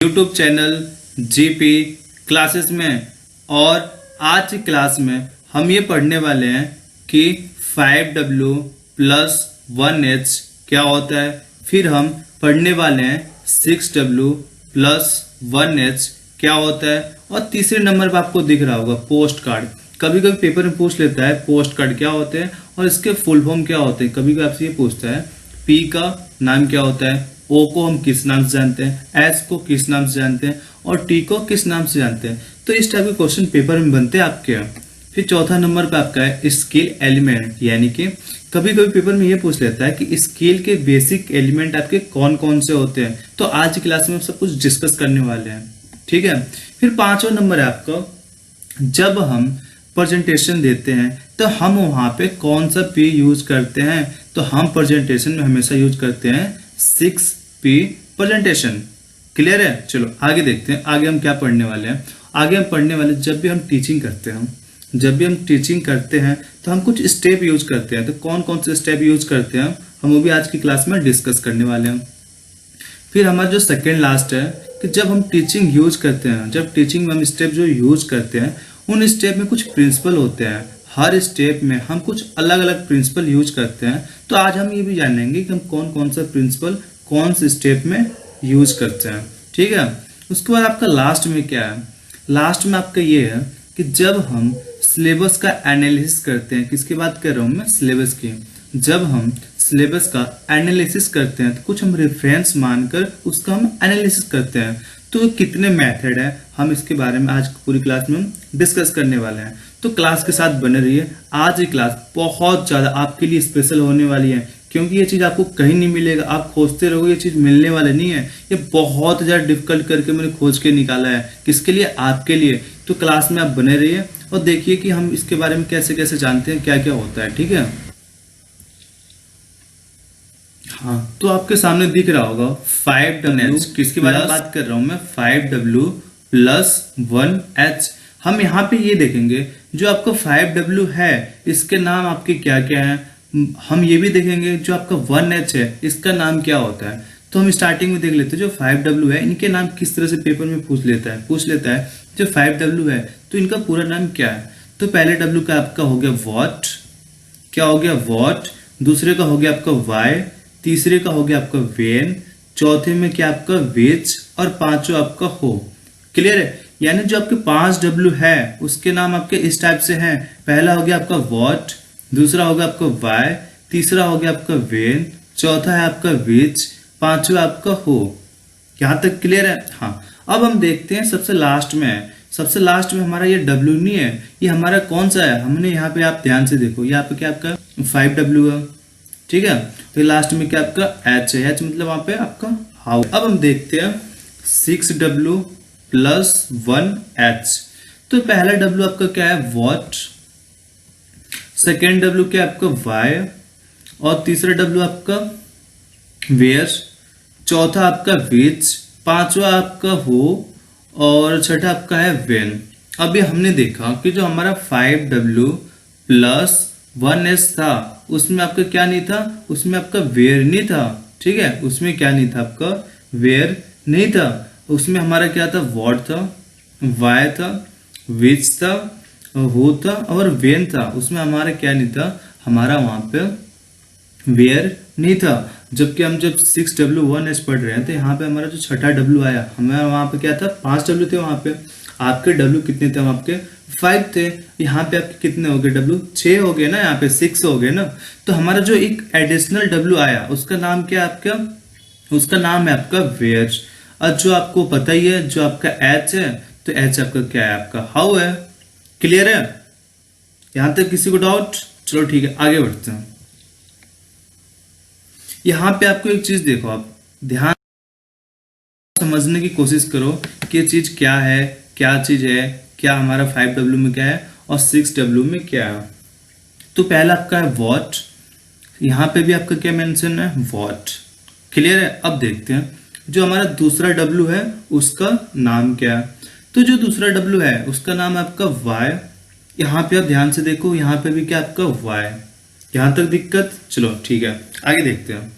YouTube channel GP classes में। और आज की क्लास में हम ये पढ़ने वाले हैं कि 5W प्लस 1H क्या होता है। फिर हम पढ़ने वाले हैं 6W प्लस 1H क्या होता है। और तीसरे नंबर पर आपको दिख रहा होगा पोस्ट कार्ड। कभी कभी पेपर में पूछ लेता है पोस्ट कार्ड क्या होते हैं और इसके फुल फॉर्म क्या होते हैं। कभी कभी आपसे ये पूछता है पी का नाम क्या होता है, ओ को हम किस नाम से जानते हैं, एस को किस नाम से जानते हैं और टी को किस नाम से जानते हैं। तो इस टाइप के क्वेश्चन पेपर में बनते हैं आपके। फिर चौथा नंबर पे आपका है स्केल एलिमेंट, यानी कि कभी कभी पेपर में ये पूछ लेता है कि स्केल के बेसिक एलिमेंट आपके कौन कौन से होते हैं। तो आज की क्लास में हम सब कुछ डिस्कस करने वाले हैं, ठीक है। फिर पांचवा नंबर है आपका, जब हम प्रेजेंटेशन देते हैं तो हम वहां पे कौन सा पी यूज करते हैं। तो हम प्रेजेंटेशन में हमेशा यूज करते हैं 6P प्रेजेंटेशन। क्लियर है। चलो आगे देखते हैं आगे हम क्या पढ़ने वाले हैं। आगे हम पढ़ने वाले जब भी हम टीचिंग करते हैं तो हम कुछ स्टेप यूज करते हैं। तो कौन कौन से स्टेप यूज करते हैं हम वो भी आज की क्लास में डिस्कस करने वाले हैं। फिर हमारा जो सेकेंड लास्ट है कि जब हम टीचिंग यूज करते हैं, जब टीचिंग में हम स्टेप जो यूज करते हैं उन स्टेप में कुछ प्रिंसिपल होते हैं। हर स्टेप में हम कुछ अलग अलग प्रिंसिपल यूज करते हैं। तो आज हम ये भी जानेंगे कि हम कौन कौन सा प्रिंसिपल कौन से स्टेप में यूज करते हैं, ठीक है। उसके बाद आपका लास्ट में क्या है, लास्ट में आपका ये है कि जब हम सिलेबस का एनालिसिस करते हैं, किसकी बात कर रहा हूं मैं, सिलेबस की। जब हम सिलेबस का एनालिसिस करते हैं तो कुछ हम रेफरेंस मानकर उसका हम एनालिसिस करते हैं। तो कितने मेथड है हम इसके बारे में आज पूरी क्लास में डिस्कस करने वाले हैं। तो क्लास के साथ बने रहिए। आज की क्लास बहुत ज्यादा आपके लिए स्पेशल होने वाली है, क्योंकि ये चीज आपको कहीं नहीं मिलेगा। आप खोजते रहोगे, ये चीज मिलने वाले नहीं है। ये बहुत ज्यादा डिफिकल्ट करके मैंने खोज के निकाला है, किसके लिए, आपके लिए। तो क्लास में आप बने रहिए और देखिए कि हम इसके बारे में कैसे कैसे जानते हैं, क्या क्या होता है, ठीक है। हाँ, तो आपके सामने दिख रहा होगा 5W, किसके बारे में बात कर रहा हूं मैं, 5W प्लस 1H। हम यहाँ पे ये देखेंगे जो आपका 5W है इसके नाम आपके क्या क्या हैं। हम ये भी देखेंगे जो आपका 1H है इसका नाम क्या होता है। तो हम स्टार्टिंग में देख लेते हैं जो 5W है इनके नाम किस तरह से पेपर में पूछ लेता है। जो 5W है तो इनका पूरा नाम क्या है। तो पहले W का आपका हो गया वॉट, क्या हो गया वॉट। दूसरे का हो गया आपका वाई, तीसरे का हो गया आपका वेन, चौथे में क्या आपका विच और पांचवा आपका हो। क्लियर है। यानी जो आपके 5W है उसके नाम आपके इस टाइप से हैं। पहला हो गया आपका वॉट, दूसरा हो गया आपका वाई, तीसरा हो गया आपका वेन, चौथा है आपका विच, पांचवा आपका हो। यहां तक क्लियर है। हाँ, अब हम देखते हैं सबसे लास्ट में है। सबसे लास्ट में हमारा ये W नहीं है, ये हमारा कौन सा है। हमने यहाँ पे आप ध्यान से देखो, यहाँ पे क्या आपका 5W है, ठीक है। तो लास्ट में क्या आपका H है, H मतलब वहां पे आपका हाउ। अब हम देखते हैं 6W प्लस 1H। तो पहला W आपका क्या है वॉट, सेकेंड W क्या आपका वाई और तीसरा W आपका वेयर, चौथा आपका विच, पांचवा आपका हो और छठा आपका है वेन। अभी हमने देखा कि जो हमारा 5W प्लस 1H था उसमें आपका क्या नहीं था, उसमें आपका वेयर नहीं था, ठीक है। उसमें क्या नहीं था, आपका वेयर नहीं था। उसमें हमारा क्या था, वॉट था, वाई था, विच था, हो था और वेन था। उसमें हमारा क्या नहीं था, हमारा वहां पे वेयर नहीं था। जबकि हम जब 6W1H पढ़ रहे हैं तो यहाँ पे हमारा जो छठा W आया, हमारा वहां पे क्या था, 5W थे वहां पे। आपके W कितने थे, आपके 5 थे। यहाँ पे आपके कितने हो गए W, 6 हो गए ना, यहाँ पे 6 हो गए ना। तो हमारा जो एक एडिशनल W आया उसका नाम क्या है आपका, उसका नाम है आपका वेयर। और जो आपको पता ही है जो आपका H है, तो H आपका क्या है, आपका हाउ है। क्लियर है। यहां तक किसी को डाउट। चलो ठीक है, आगे बढ़ते हैं। यहां पे आपको एक चीज देखो, आप ध्यान समझने की कोशिश करो कि ये चीज क्या है, क्या चीज है, क्या हमारा 5W में क्या है और 6W में क्या है। तो पहला आपका है वॉट, यहां पे भी आपका क्या मेंशन है, वॉट। क्लियर है। अब देखते हैं जो हमारा दूसरा W है उसका नाम क्या है। तो जो दूसरा W है उसका नाम है आपका वाई। यहाँ पे आप ध्यान से देखो, यहाँ पे भी क्या आपका वाई। यहां तक दिक्कत। चलो ठीक है, आगे देखते हैं।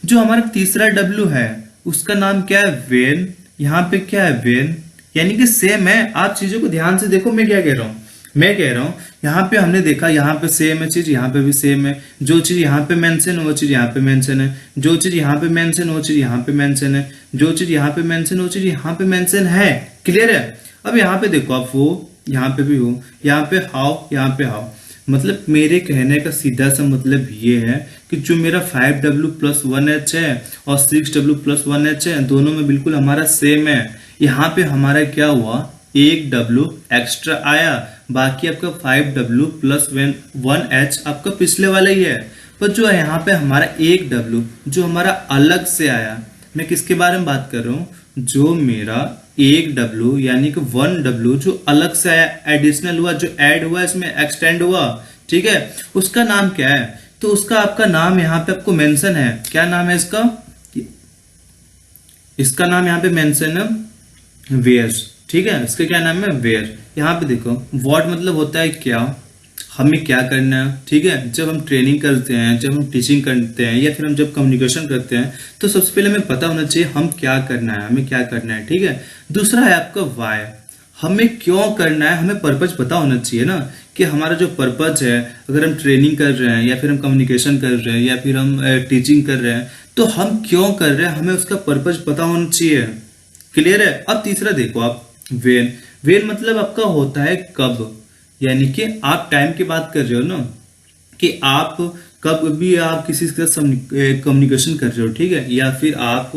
जो हमारा तीसरा W है उसका नाम क्या है, वेन। यहाँ पे क्या है वेन, यानी कि सेम है। आप चीजों को ध्यान से देखो, मैं क्या कह रहा हूँ, मैं कह रहा हूँ यहाँ पे हमने देखा यहाँ पे सेम है चीज, यहाँ पे भी सेम है। जो चीज यहाँ पे मेंशन है वो चीज यहाँ पे मेंशन है, जो चीज यहाँ पे मेंशन वो चीज यहाँ पे मेंशन है, जो चीज यहाँ पे मेंशन वो चीज यहाँ पे मेंशन है। क्लियर है। अब यहाँ पे देखो आप, वो यहाँ पे भी हो, यहाँ पे हाउ, यहाँ पे हाउ। मतलब मेरे कहने का सीधा सा मतलब ये है कि जो मेरा 5W प्लस 1H है और 6W प्लस 1H है, दोनों में बिल्कुल हमारा सेम है। यहाँ पे हमारा क्या हुआ, 1W एक्स्ट्रा आया, बाकी आपका 5W प्लस 1H आपका पिछले वाला ही है। पर जो है यहाँ पे हमारा 1W जो हमारा अलग से आया, मैं किसके बारे में बात कर रहा हूँ, जो मेरा 1W यानी कि 1W जो अलग से आया, एडिशनल हुआ, जो ऐड हुआ, इसमें एक्सटेंड हुआ, ठीक है, उसका नाम क्या है। तो उसका आपका नाम यहाँ पे आपको मेंशन है। क्या नाम है इसका, इसका नाम यहाँ पे मेंशन है वेयर, ठीक है। इसका क्या नाम है, वेयर। यहाँ पे देखो व्हाट मतलब होता है क्या, हमें क्या करना है, ठीक है। जब हम ट्रेनिंग करते हैं, जब हम टीचिंग करते हैं, या फिर हम जब कम्युनिकेशन करते हैं, तो सबसे पहले हमें पता होना चाहिए हम क्या करना है, हमें क्या करना है, ठीक है। दूसरा है आपका वाई, हमें क्यों करना है, हमें पर्पज पता होना चाहिए ना, कि हमारा जो पर्पज है, अगर हम ट्रेनिंग कर रहे हैं या फिर हम कम्युनिकेशन कर रहे हैं या फिर हम टीचिंग कर रहे हैं, तो हम क्यों कर रहे हैं, हमें उसका पर्पज पता होना चाहिए। क्लियर है। अब तीसरा देखो आप, वेन। वेन मतलब आपका होता है कब, यानी कि आप टाइम की बात कर रहे हो ना, कि आप कब भी आप किसी के साथ कम्युनिकेशन कर रहे हो, ठीक है, या फिर आप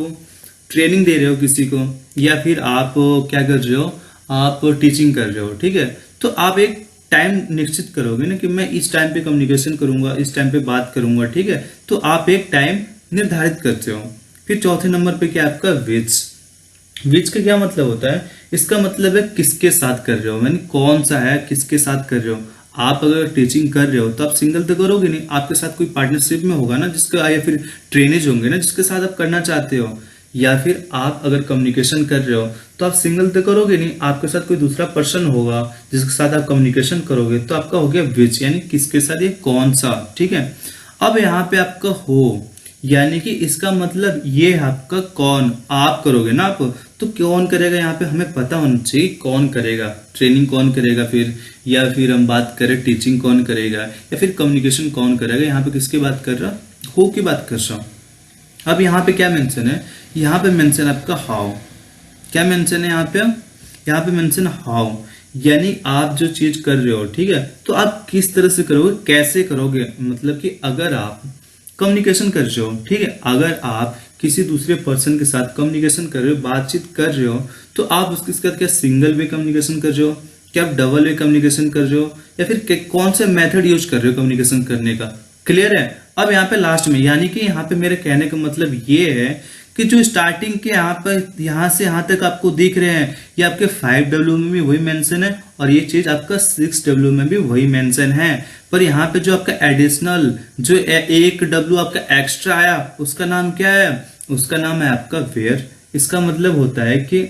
ट्रेनिंग दे रहे हो किसी को, या फिर आप क्या कर रहे हो, आप टीचिंग कर रहे हो, ठीक है। तो आप एक टाइम निश्चित करोगे ना कि मैं इस टाइम पे कम्युनिकेशन करूंगा, इस टाइम पे बात करूंगा, ठीक है। तो आप एक टाइम निर्धारित करते हो। फिर चौथे नंबर पे क्या आपका विच। विच का क्या मतलब होता है, इसका मतलब है किसके साथ कर रहे हो, यानी कौन सा है, किसके साथ कर रहे हो। आप अगर टीचिंग कर रहे हो तो आप सिंगल तो करोगे नहीं, आपके साथ कोई पार्टनरशिप में होगा ना जिसका, या फिर ट्रेनेज होंगे ना जिसके साथ आप करना चाहते हो। या फिर आप अगर कम्युनिकेशन कर रहे हो तो आप सिंगल तो करोगे नहीं, आपके साथ कोई दूसरा पर्सन होगा जिसके साथ आप कम्युनिकेशन करोगे, तो आपका हो गया विच, यानी किसके साथ, ये कौन सा, ठीक है। अब यहाँ पे आपका हो, यानी कि इसका मतलब ये है आपका कौन, आप करोगे ना आप, तो कौन करेगा, यहाँ पे हमें पता होना चाहिए कौन करेगा, ट्रेनिंग कौन करेगा, फिर या फिर हम बात करें टीचिंग कौन करेगा, या फिर कम्युनिकेशन कौन करेगा। यहाँ पे किसकी बात कर रहा, हो की बात कर रहा हूँ। अब यहाँ पे क्या मेंशन है, यहाँ पे मेंशन आपका हाउ। क्या मेंशन है यहाँ पे मेंशन हाउ, यानी आप जो चीज कर रहे हो, ठीक है, तो आप किस तरह से करोगे, कैसे करोगे। मतलब कि अगर आप कम्युनिकेशन कर रहे हो, ठीक है, अगर आप किसी दूसरे पर्सन के साथ कम्युनिकेशन कर रहे हो, बातचीत कर रहे हो, तो आप उसके साथ क्या सिंगल वे कम्युनिकेशन कर रहे हो, क्या आप डबल वे कम्युनिकेशन कर रहे हो, या फिर कौन से मेथड यूज कर रहे हो कम्युनिकेशन करने का। क्लियर है। अब यहाँ पे लास्ट में, यानी कि यहाँ पे मेरे कहने का मतलब ये है कि जो स्टार्टिंग के यहाँ पर, यहाँ से यहाँ तक आपको दिख रहे हैं, ये आपके 5W में भी वही मेंशन है, और ये चीज आपका 6W में भी वही मेंशन है। पर यहाँ पे जो आपका एडिशनल, जो 1W आपका एक्स्ट्रा आया, उसका नाम क्या है, उसका नाम है आपका वेयर। इसका मतलब होता है कि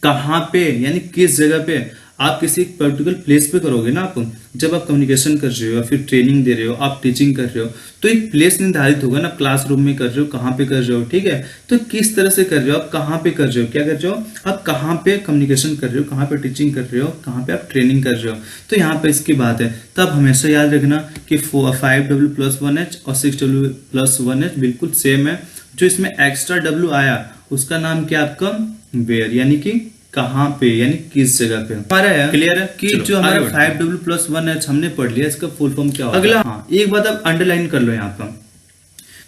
कहाँ पे, यानी किस जगह पे आप किसी पर्टिकुलर प्लेस पे करोगे ना। आप जब आप कम्युनिकेशन कर रहे हो या फिर ट्रेनिंग दे रहे हो, आप टीचिंग कर रहे हो, तो एक प्लेस निर्धारित होगा ना, क्लासरूम में कर रहे हो, कहाँ पे कर रहे हो, ठीक है। तो किस तरह से कर रहे हो, आप कहाँ पे कर रहे हो, क्या कर रहे हो, आप कहाँ पे कम्युनिकेशन कर रहे हो, कहाँ पे टीचिंग कर रहे हो, कहाँ पे आप ट्रेनिंग कर रहे हो। तो यहाँ पे इसकी बात है। तो आप हमेशा याद रखना कि 5W प्लस 1H और 6W प्लस 1H बिल्कुल सेम है। जो इसमें एक्स्ट्रा W आया उसका नाम क्या आपका वेयर, यानी कि कहाँ पे, यानी किस जगह पे हमारा है। क्लियर है कि जो हमारा 5W प्लस 1H हमने पढ़ लिया, इसका फुल फॉर्म क्या होता है। अगला, हाँ, एक बात आप अंडरलाइन कर लो, यहाँ पर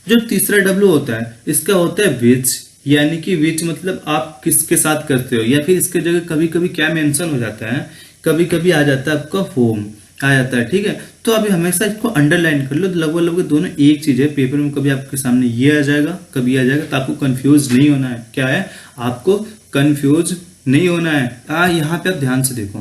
जो तीसरा W होता है इसका होता है विच, यानी कि विच मतलब आप किसके साथ करते हो, या फिर इसके जगह कभी कभी क्या मेंशन हो जाता है, कभी कभी आ जाता है आपका होम आ जाता है, ठीक है। तो अभी हमेशा इसको अंडरलाइन कर लो, लगभग लगभग दोनों एक चीज है। पेपर में कभी आपके सामने ये आ जाएगा, कभी आ जाएगा, तो आपको कंफ्यूज नहीं होना है। क्या है, आपको कंफ्यूज नहीं होना है। यहाँ पे आप ध्यान से देखो,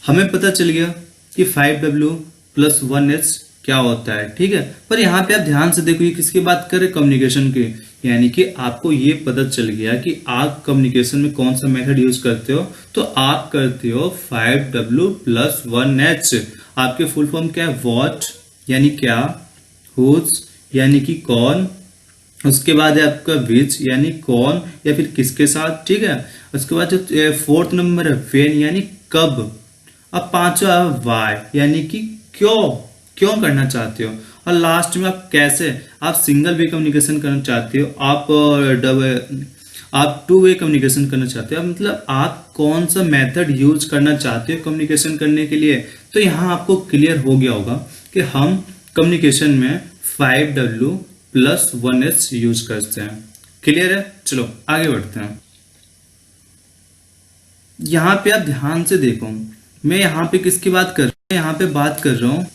हमें पता चल गया कि 5W प्लस 1H क्या होता है, ठीक है। पर यहाँ पे आप ध्यान से देखो, ये किसकी बात कर रहे, कम्युनिकेशन की, यानी कि आपको ये पता चल गया कि आप कम्युनिकेशन में कौन सा मेथड यूज करते हो। तो आप करते हो 5W प्लस 1H। आपके फुल फॉर्म क्या है, व्हाट यानी क्या, हुज यानी कि कौन, उसके बाद है आपका विच यानी कौन या फिर किसके साथ, ठीक है। उसके बाद जो फोर्थ नंबर है व्हेन यानी कब। अब पांचवा है वाई यानी कि क्यों, क्यों करना चाहते हो। और लास्ट में आप कैसे, आप सिंगल वे कम्युनिकेशन करना चाहते हो, आप टू वे कम्युनिकेशन करना चाहते हो, मतलब आप कौन सा मेथड यूज करना चाहते हो कम्युनिकेशन करने के लिए। तो यहाँ आपको क्लियर हो गया होगा कि हम कम्युनिकेशन में 5W प्लस 1H यूज करते हैं। क्लियर है, चलो आगे बढ़ते हैं। यहाँ पे आप ध्यान से देखो, मैं यहाँ पे किसकी बात कर रहा हूँ, यहाँ पे बात कर रहा हूँ।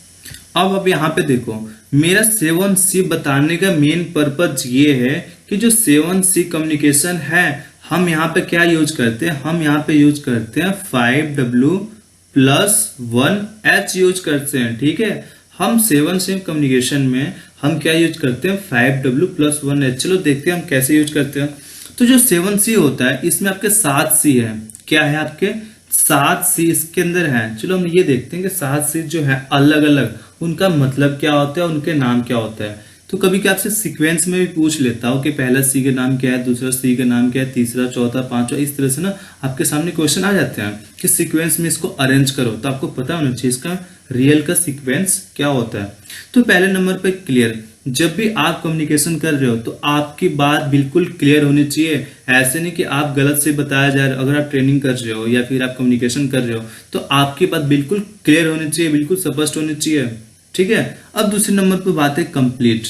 अब यहाँ पे देखो, मेरा 7C बताने का मेन पर्पज ये है कि जो 7C कम्युनिकेशन है, हम यहाँ पे क्या यूज करते हैं, हम यहाँ पे यूज करते हैं 5W प्लस 1H यूज करते हैं, ठीक है। हम 7C कम्युनिकेशन में हम क्या यूज करते हैं, 5W प्लस 1H। चलो देखते हैं हम कैसे यूज करते हैं। तो जो 7C होता है इसमें आपके 7C है, क्या है आपके 7C इसके अंदर है। चलो हम ये देखते हैं कि 7C जो है अलग अलग उनका मतलब क्या होता है, उनके नाम क्या होता है। तो कभी क्या आपसे सीक्वेंस में भी पूछ लेता हूँ कि पहला C का नाम क्या है, दूसरा C का नाम क्या है, तीसरा चौथा पांचवा, इस तरह से ना आपके सामने क्वेश्चन आ जाते हैं कि सीक्वेंस में इसको अरेंज करो। तो आपको पता होना चाहिए इसका रियल का सीक्वेंस क्या होता है। तो पहले नंबर पे क्लियर, जब भी आप कम्युनिकेशन कर रहे हो तो आपकी बात बिल्कुल क्लियर होनी चाहिए। ऐसे नहीं कि आप गलत से बताया जा रहा है। अगर आप ट्रेनिंग कर रहे हो या फिर आप कम्युनिकेशन कर रहे हो तो आपकी बात बिल्कुल क्लियर होनी चाहिए, बिल्कुल स्पष्ट होनी चाहिए, ठीक है। अब दूसरे नंबर पर बात है कंप्लीट।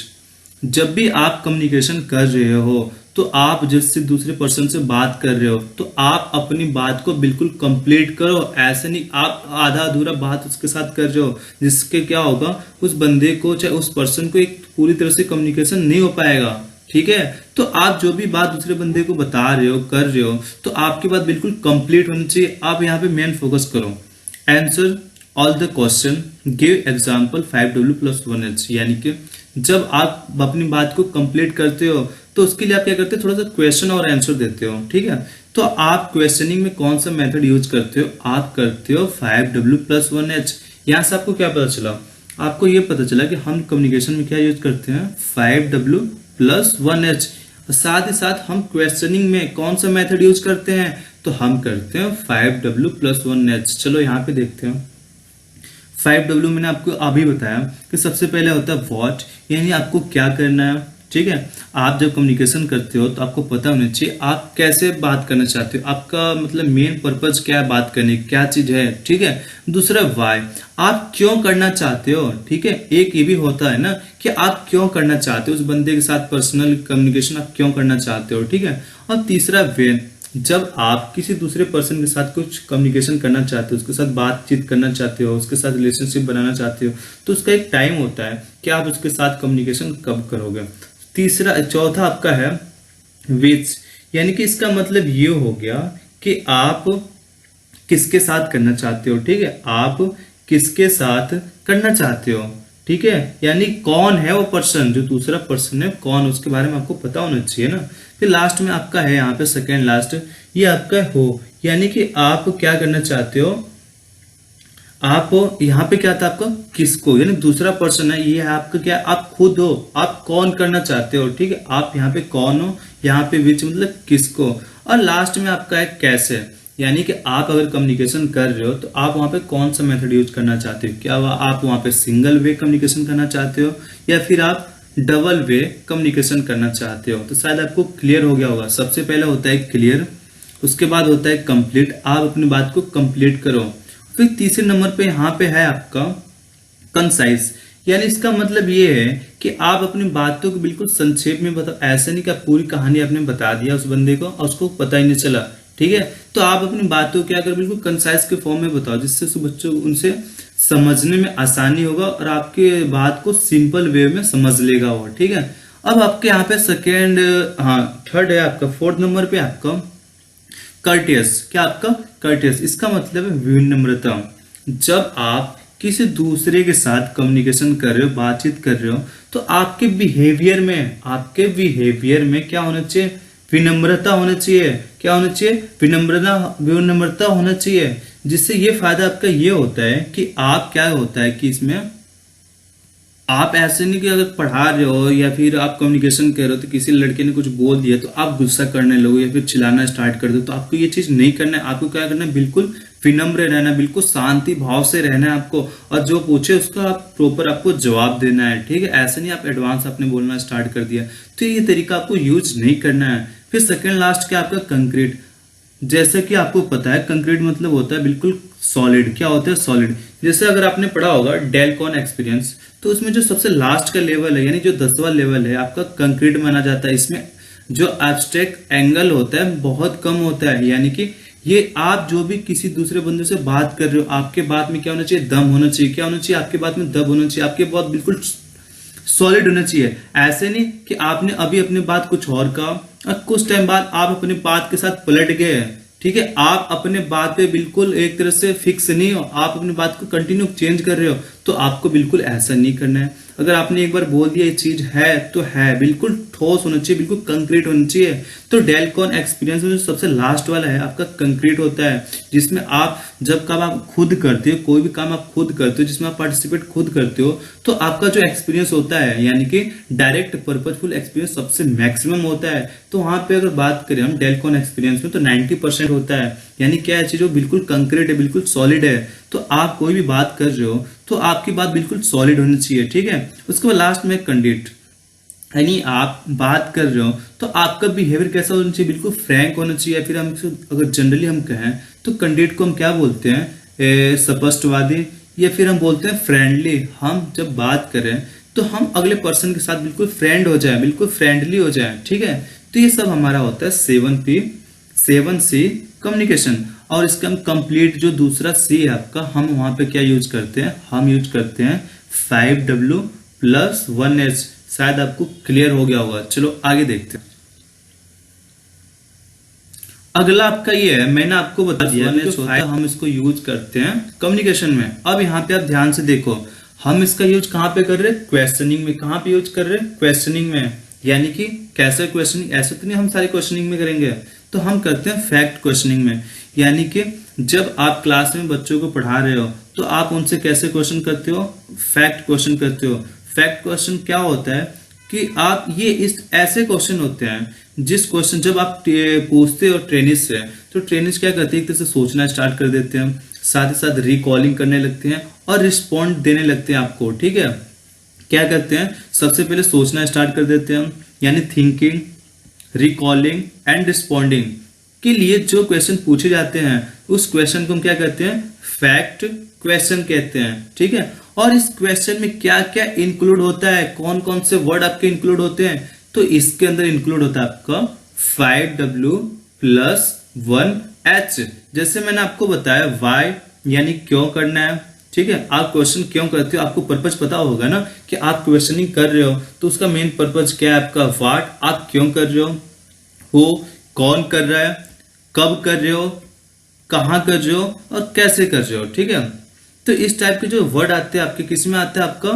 जब भी आप कम्युनिकेशन कर रहे हो तो आप जिससे दूसरे पर्सन से बात कर रहे हो तो आप अपनी बात को बिल्कुल कंप्लीट करो। ऐसे नहीं आप आधा अधूरा बात उसके साथ कर रहे हो, जिसके क्या होगा, उस बंदे को चाहे उस पर्सन को एक पूरी तरह से कम्युनिकेशन नहीं हो पाएगा, ठीक है। तो आप जो भी बात दूसरे बंदे को बता रहे हो, कर रहे हो, तो आपकी बात बिल्कुल कंप्लीट होनी चाहिए। आप यहाँ पे मेन फोकस करो, answer all the question, give example 5W plus 1H। यानी कि जब आप अपनी बात को कंप्लीट करते हो तो उसके लिए आप क्या करते हो, थोड़ा सा क्वेश्चन और आंसर देते हो, ठीक है। तो आप क्वेश्चनिंग में कौन सा मेथड यूज करते हो, आप करते हो 5W प्लस 1H। यहाँ से आपको क्या पता चला, आपको ये पता चला कि हम कम्युनिकेशन में क्या यूज करते हैं, 5W प्लस 1H। साथ ही साथ हम क्वेश्चनिंग में कौन सा मेथड यूज करते हैं, तो हम करते हैं 5W प्लस 1H। चलो यहाँ पे देखते हैं। 5W मैंने आपको अभी बताया कि सबसे पहले होता है व्हाट, यानी आपको क्या करना है, ठीक है। आप जब कम्युनिकेशन करते हो तो आपको पता होना चाहिए आप कैसे बात करना चाहते हो, आपका मतलब मेन पर्पज क्या है बात करने की, क्या चीज है, ठीक है। दूसरा वाई, आप क्यों करना चाहते हो, ठीक है। एक ये भी होता है ना कि आप क्यों करना चाहते हो, उस बंदे के साथ पर्सनल कम्युनिकेशन आप क्यों करना चाहते हो, ठीक है। और तीसरा वेन, जब आप किसी दूसरे पर्सन के साथ कुछ कम्युनिकेशन करना चाहते हो, उसके साथ बातचीत करना चाहते हो, उसके साथ रिलेशनशिप बनाना चाहते हो, तो उसका एक टाइम होता है कि आप उसके साथ कम्युनिकेशन कब करोगे। चौथा आपका है विच, यानी कि इसका मतलब ये हो गया कि आप किसके साथ करना चाहते हो, ठीक है। आप किसके साथ करना चाहते हो, ठीक है। यानी कौन है वो पर्सन, जो दूसरा पर्सन है कौन, उसके बारे में आपको पता होना चाहिए ना। फिर लास्ट में आपका है यहाँ पे सेकेंड लास्ट, ये आपका हो, यानी कि आप क्या करना चाहते हो, आप यहाँ पे क्या था आपका किसको, यानी दूसरा पर्सन है, ये है आपका क्या, आप खुद हो, आप कौन करना चाहते हो, ठीक है। आप यहाँ पे कौन हो, यहाँ पे विच मतलब किसको। और लास्ट में आपका है कैसे, यानी कि आप अगर कम्युनिकेशन कर रहे हो तो आप वहां पे कौन सा मेथड यूज करना चाहते हो, क्या आप वहां पे सिंगल वे कम्युनिकेशन करना चाहते हो या फिर आप डबल वे कम्युनिकेशन करना चाहते हो। तो शायद आपको क्लियर हो गया होगा। सबसे पहले होता है क्लियर, उसके बाद होता है कंप्लीट, आप अपनी बात को कंप्लीट करो। फिर तीसरे नंबर पे यहाँ पे है आपका कंसाइज, यानी इसका मतलब ये है कि आप अपनी बातों को बिल्कुल संक्षेप में बताओ। ऐसा नहीं कि आप पूरी कहानी आपने बता दिया उस बंदे को और उसको पता ही नहीं चला, ठीक है। तो आप अपनी बातों क्या कर बिल्कुल कंसाइज के फॉर्म में बताओ, जिससे बच्चों उनसे समझने में आसानी होगा और आपके बात को सिंपल वे में समझ लेगा वो, ठीक है। अब आपके यहाँ पे सेकेंड, हाँ थर्ड है आपका, फोर्थ नंबर पे आपका कर्टियस। क्या आपका कर्टियस, इसका मतलब है विनम्रता। जब आप किसी दूसरे के साथ कम्युनिकेशन कर रहे हो, बातचीत कर रहे हो, तो आपके बिहेवियर में क्या होना चाहिए, विनम्रता होना चाहिए। क्या होना चाहिए, विनम्रता होना चाहिए। जिससे ये फायदा आपका ये होता है कि आप क्या होता है कि इसमें आप ऐसे नहीं कि अगर पढ़ा रहे हो या फिर आप कम्युनिकेशन कर रहे हो तो किसी लड़के ने कुछ बोल दिया तो आप गुस्सा करने लगो या फिर चिल्लाना स्टार्ट कर दो। तो आपको ये चीज नहीं करना है। आपको क्या करना है, बिल्कुल विनम्र रहना है, बिल्कुल शांति भाव से रहना है आपको, और जो पूछे उसका आप प्रॉपर आपको जवाब देना है। ठीक है, ऐसे नहीं आप एडवांस आपने बोलना स्टार्ट कर दिया, तो ये तरीका आपको यूज नहीं करना है। फिर सेकेंड लास्ट क्या आपका कंक्रीट। जैसे कि आपको पता है कंक्रीट मतलब होता है बिल्कुल सॉलिड। क्या होता है, सॉलिड। जैसे अगर आपने पढ़ा होगा डेलकॉन एक्सपीरियंस, तो उसमें जो सबसे लास्ट का लेवल है यानी जो 10वां लेवल है आपका कंक्रीट माना जाता है। इसमें जो एब्स्ट्रैक्ट एंगल होता है बहुत कम होता है, यानी कि ये आप जो भी किसी दूसरे बंदे से बात कर रहे हो, आपके बात में क्या होना चाहिए, दम होना चाहिए। क्या होना चाहिए, आपके बात में दम होना चाहिए, आपके बात बिल्कुल सॉलिड होना चाहिए। ऐसे नहीं कि आपने अभी अपनी बात कुछ और कहा और कुछ टाइम बाद आप अपनी बात के साथ पलट गए। ठीक है, आप अपने बात पे बिल्कुल एक तरह से फिक्स नहीं हो, आप अपनी बात को कंटिन्यू चेंज कर रहे हो। तो आपको बिल्कुल ऐसा नहीं करना है। अगर आपने एक बार बोल दिया ये चीज है तो है, बिल्कुल ठोस होना चाहिए, बिल्कुल कंक्रीट होना चाहिए। तो डेलकॉन एक्सपीरियंस में जो सबसे लास्ट वाला है आपका कंक्रीट होता है, जिसमें आप जब काम आप खुद करते हो, कोई भी काम आप खुद करते हो जिसमें आप पार्टिसिपेट खुद करते हो, तो आपका जो एक्सपीरियंस होता है यानी कि डायरेक्ट पर्पजफुल एक्सपीरियंस सबसे मैक्सिमम होता है। तो वहां पे अगर बात करें हम डेलकॉन एक्सपीरियंस में तो 90% होता है, यानी क्या है चीज बिल्कुल कंक्रीट है, बिल्कुल सॉलिड है। तो आप कोई भी बात कर रहे हो तो आपकी बात बिल्कुल सॉलिड होनी चाहिए। ठीक है, उसके बाद लास्ट में कंडीट, यानी आप बात कर रहे हो तो आपका बिहेवियर कैसा होना चाहिए, बिल्कुल फ्रैंक होना चाहिए। फिर हम अगर जनरली हम कहें तो कैंडिडेट को हम क्या बोलते हैं, स्पष्टवादी, या फिर हम बोलते हैं फ्रेंडली। हम जब बात करें तो हम अगले पर्सन के साथ बिल्कुल फ्रेंड हो जाए, बिल्कुल फ्रेंडली हो जाए। ठीक है, तो ये सब हमारा होता है 7P 7C कम्युनिकेशन। और इसका हम कंप्लीट जो दूसरा C है आपका, हम वहां पे क्या यूज करते हैं, हम यूज करते हैं 5W + 1H। शायद आपको क्लियर हो गया होगा। चलो आगे देखते हैं। अगला आपका ये है, मैंने आपको बता दिया हम इसको यूज करते हैं कम्युनिकेशन में। अब यहाँ पे आप ध्यान से देखो, हम इसका यूज कहाँ पे कर रहे हैं, क्वेश्चनिंग में। कहाँ पे यूज कर रहे हैं, क्वेश्चनिंग में। यानी कि कैसे क्वेश्चनिंग, ऐसे तो नहीं हम सारे क्वेश्चनिंग में करेंगे, तो हम करते हैं फैक्ट क्वेश्चनिंग में। यानी कि जब आप क्लास में बच्चों को पढ़ा रहे हो तो आप उनसे कैसे क्वेश्चन करते हो, फैक्ट क्वेश्चन करते हो। फैक्ट क्वेश्चन क्या होता है कि आप ये इस ऐसे क्वेश्चन होते हैं जिस क्वेश्चन जब आप पूछते हो ट्रेनिस से, तो ट्रेनिस क्या करते हैं, एक तरह से सोचना स्टार्ट कर देते हैं, साथ ही साथ रिकॉलिंग करने लगते हैं और रिस्पॉन्ड देने लगते हैं आपको। ठीक है, क्या करते हैं, सबसे पहले सोचना स्टार्ट कर देते हैं, यानी थिंकिंग, रिकॉलिंग एंड रिस्पॉन्डिंग के लिए जो क्वेश्चन पूछे जाते हैं उस क्वेश्चन को हम क्या कहते हैं, फैक्ट क्वेश्चन कहते हैं। ठीक है, और इस क्वेश्चन में क्या क्या इंक्लूड होता है, कौन कौन से वर्ड आपके इंक्लूड होते हैं, तो इसके अंदर इंक्लूड होता है आपका 5W + 1H। जैसे मैंने आपको बताया वाई यानी क्यों करना है। ठीक है, आप क्वेश्चन क्यों करते हो, आपको पर्पज पता होगा ना कि आप क्वेश्चनिंग कर रहे हो तो उसका मेन पर्पज क्या है आपका, व्हाट, आप क्यों कर रहे हो, कौन कर रहा है, कब कर रहे हो, कहां कर रहे हो और कैसे कर रहे हो। ठीक है, तो इस टाइप के जो वर्ड आते हैं आपके किस में आते हैं आपका,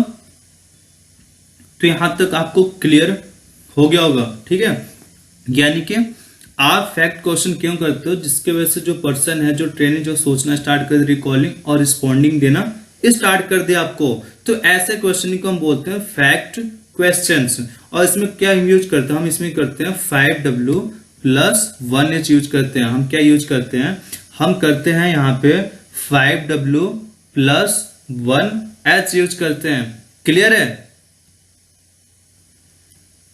तो यहां तक आपको क्लियर हो गया होगा। ठीक है, यानी कि आप फैक्ट क्वेश्चन क्यों करते हो, जिसके वजह से जो पर्सन है, जो ट्रेनिंग, जो सोचना स्टार्ट कर दे, रिकॉलिंग और रिस्पॉन्डिंग देना स्टार्ट कर दे आपको, तो ऐसे क्वेश्चनिंग को हम बोलते हैं फैक्ट क्वेश्चंस। और इसमें क्या यूज करते हैं, हम इसमें करते हैं 5W + 1H यूज करते हैं। हम क्या यूज करते हैं, हम करते हैं यहाँ पे 5W + 1H यूज करते हैं। क्लियर है,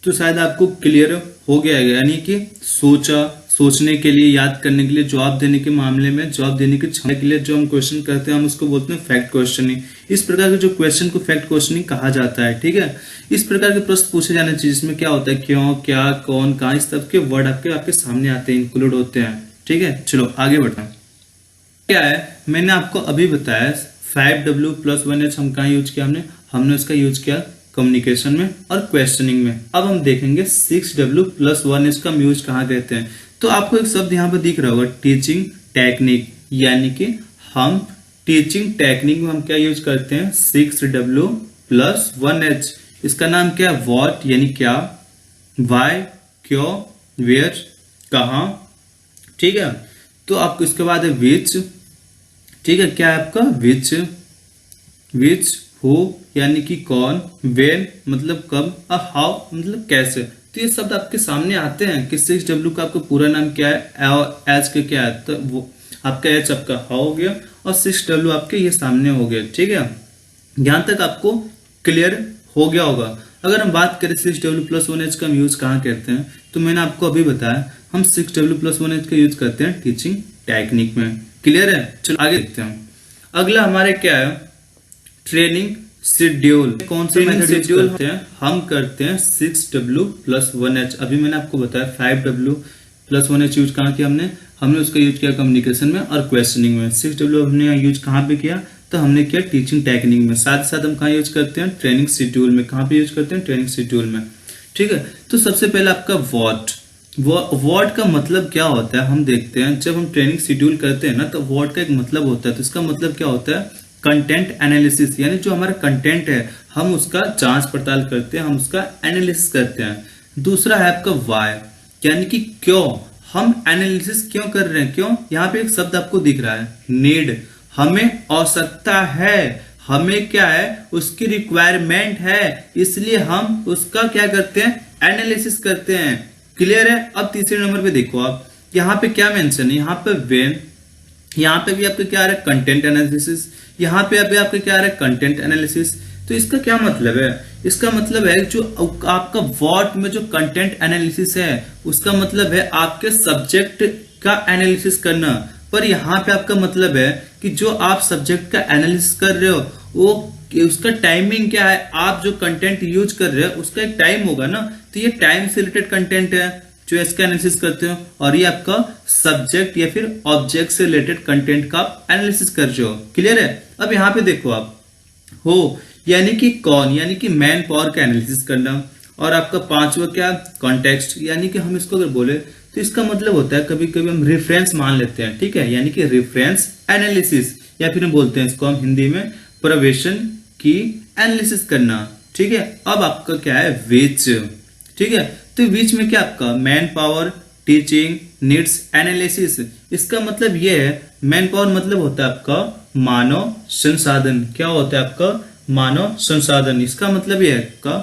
तो शायद आपको क्लियर हो गया है। यानी कि सोचने के लिए, याद करने के लिए, जवाब देने के मामले में, जवाब देने की क्षमता के लिए जो हम क्वेश्चन करते हैं हम उसको बोलते हैं फैक्ट क्वेश्चनिंग। इस प्रकार के जो क्वेश्चन को फैक्ट क्वेश्चनिंग कहा जाता है। ठीक है, इस प्रकार के प्रश्न पूछे जाने चाहिए जिसमें क्या होता है, क्यों, क्या, कौन, कहाँ, इस तरह के वर्ड आपके सामने आते हैं, इंक्लूड होते हैं। ठीक है, चलो आगे बढ़ते क्या है, मैंने आपको अभी बताया 5W + 1H हम कहाँ यूज किया, हमने उसका यूज किया कम्युनिकेशन में और क्वेश्चनिंग में। अब हम देखेंगे 6W + 1H का हम यूज कहाँ कहते हैं। तो आपको एक शब्द यहाँ पर दिख रहा होगा, टीचिंग टेक्निक। यानी कि हम टीचिंग टेक्निक में हम क्या यूज करते हैं, 6W + 1H। इसका नाम क्या है, व्हाट यानी क्या, वाई क्यों, वेयर कहाँ। ठीक है, तो आपको इसके बाद है विच। ठीक है, क्या है आपका विच हु यानी कि कौन, व्हेन मतलब कब, और हाउ मतलब कैसे। तो ये शब्द आपके सामने आते हैं कि 6W का आपका पूरा नाम क्या है और एच के क्या है, तो वो आपका एच आपका हाउ हो गया और 6W आपके ये सामने हो गया। ठीक है, यहाँ तक आपको क्लियर हो गया होगा। अगर हम बात करें 6W+1H का हम यूज कहाँ करते हैं, तो मैंने आपको अभी बताया हम 6W+1H का यूज करते हैं टीचिंग टेक्निक में। क्लियर है, चलो आगे देखते हैं। अगला हमारे क्या है, ट्रेनिंग शेड्यूल। कौन सा मेथड शेड्यूल करते हैं, हम करते हैं 6W+1H। अभी मैंने आपको बताया 5W+1H यूज कहाँ किया हमने उसका यूज किया कम्युनिकेशन में और क्वेश्चनिंग में। 6W हमने यूज कहाँ पे किया, तो हमने किया टीचिंग टेक्निक में। साथ साथ हम कहाँ यूज करते हैं, ट्रेनिंग शेड्यूल में। कहाँ पे यूज करते हैं, ट्रेनिंग शेड्यूल में। ठीक है, तो सबसे पहले आपका व्हाट का मतलब क्या होता है हम देखते हैं। जब हम ट्रेनिंग शेड्यूल करते हैं ना, तो व्हाट का एक मतलब होता है। तो इसका मतलब क्या होता है, कंटेंट एनालिसिस, यानी जो हमारा कंटेंट है हम उसका जांच पड़ताल करते हैं, हम उसका एनालिसिस करते हैं। दूसरा है आपका वाई, यानी कि क्यों हम एनालिसिस क्यों कर रहे हैं, क्यों। यहाँ पे एक शब्द आपको दिख रहा है नीड, हमें आवश्यकता है, हमें क्या है उसकी रिक्वायरमेंट है, इसलिए हम उसका क्या करते हैं, एनालिसिस करते हैं। क्लियर है। अब तीसरे नंबर पे देखो आप, यहाँ पे क्या मेंशन है, यहाँ पे व्हेन, यहाँ पे भी आपका क्या आ रहा है, कंटेंट एनालिसिस। यहाँ पे अभी आपका क्या आ रहा है, कंटेंट एनालिसिस। तो इसका क्या मतलब है, इसका मतलब है जो आपका व्हाट में जो कंटेंट एनालिसिस है उसका मतलब है आपके सब्जेक्ट का एनालिसिस करना। पर यहाँ पे आपका मतलब है कि जो आप सब्जेक्ट का एनालिसिस कर रहे हो वो उसका टाइमिंग क्या है, आप जो कंटेंट यूज कर रहे हो उसका एक टाइम होगा ना। तो ये टाइम से रिलेटेड कंटेंट है जो इसका एनालिसिस करते हो, और ये आपका सब्जेक्ट या फिर ऑब्जेक्ट से रिलेटेड कंटेंट का आप एनालिसिस कर रहे हो। क्लियर है। अब यहाँ पे देखो आप, हो यानी कि कौन, यानी कि मैन पावर का एनालिसिस करना। और आपका पांचवा क्या, कॉन्टेक्स्ट, यानी कि हम इसको अगर बोले तो इसका मतलब होता है कभी कभी हम रेफरेंस मान लेते हैं। ठीक है, यानी कि रेफरेंस एनालिसिस, या फिर हम बोलते हैं इसको हम हिंदी में प्रवेशन की एनालिसिस करना। ठीक है, अब आपका क्या है, विच। ठीक है, तो विच में क्या आपका man power, teaching, needs, analysis. इसका मतलब ये है, मैन पावर मतलब होता है आपका मानव संसाधन। क्या होता है आपका, मानव संसाधन। इसका मतलब यह है आपका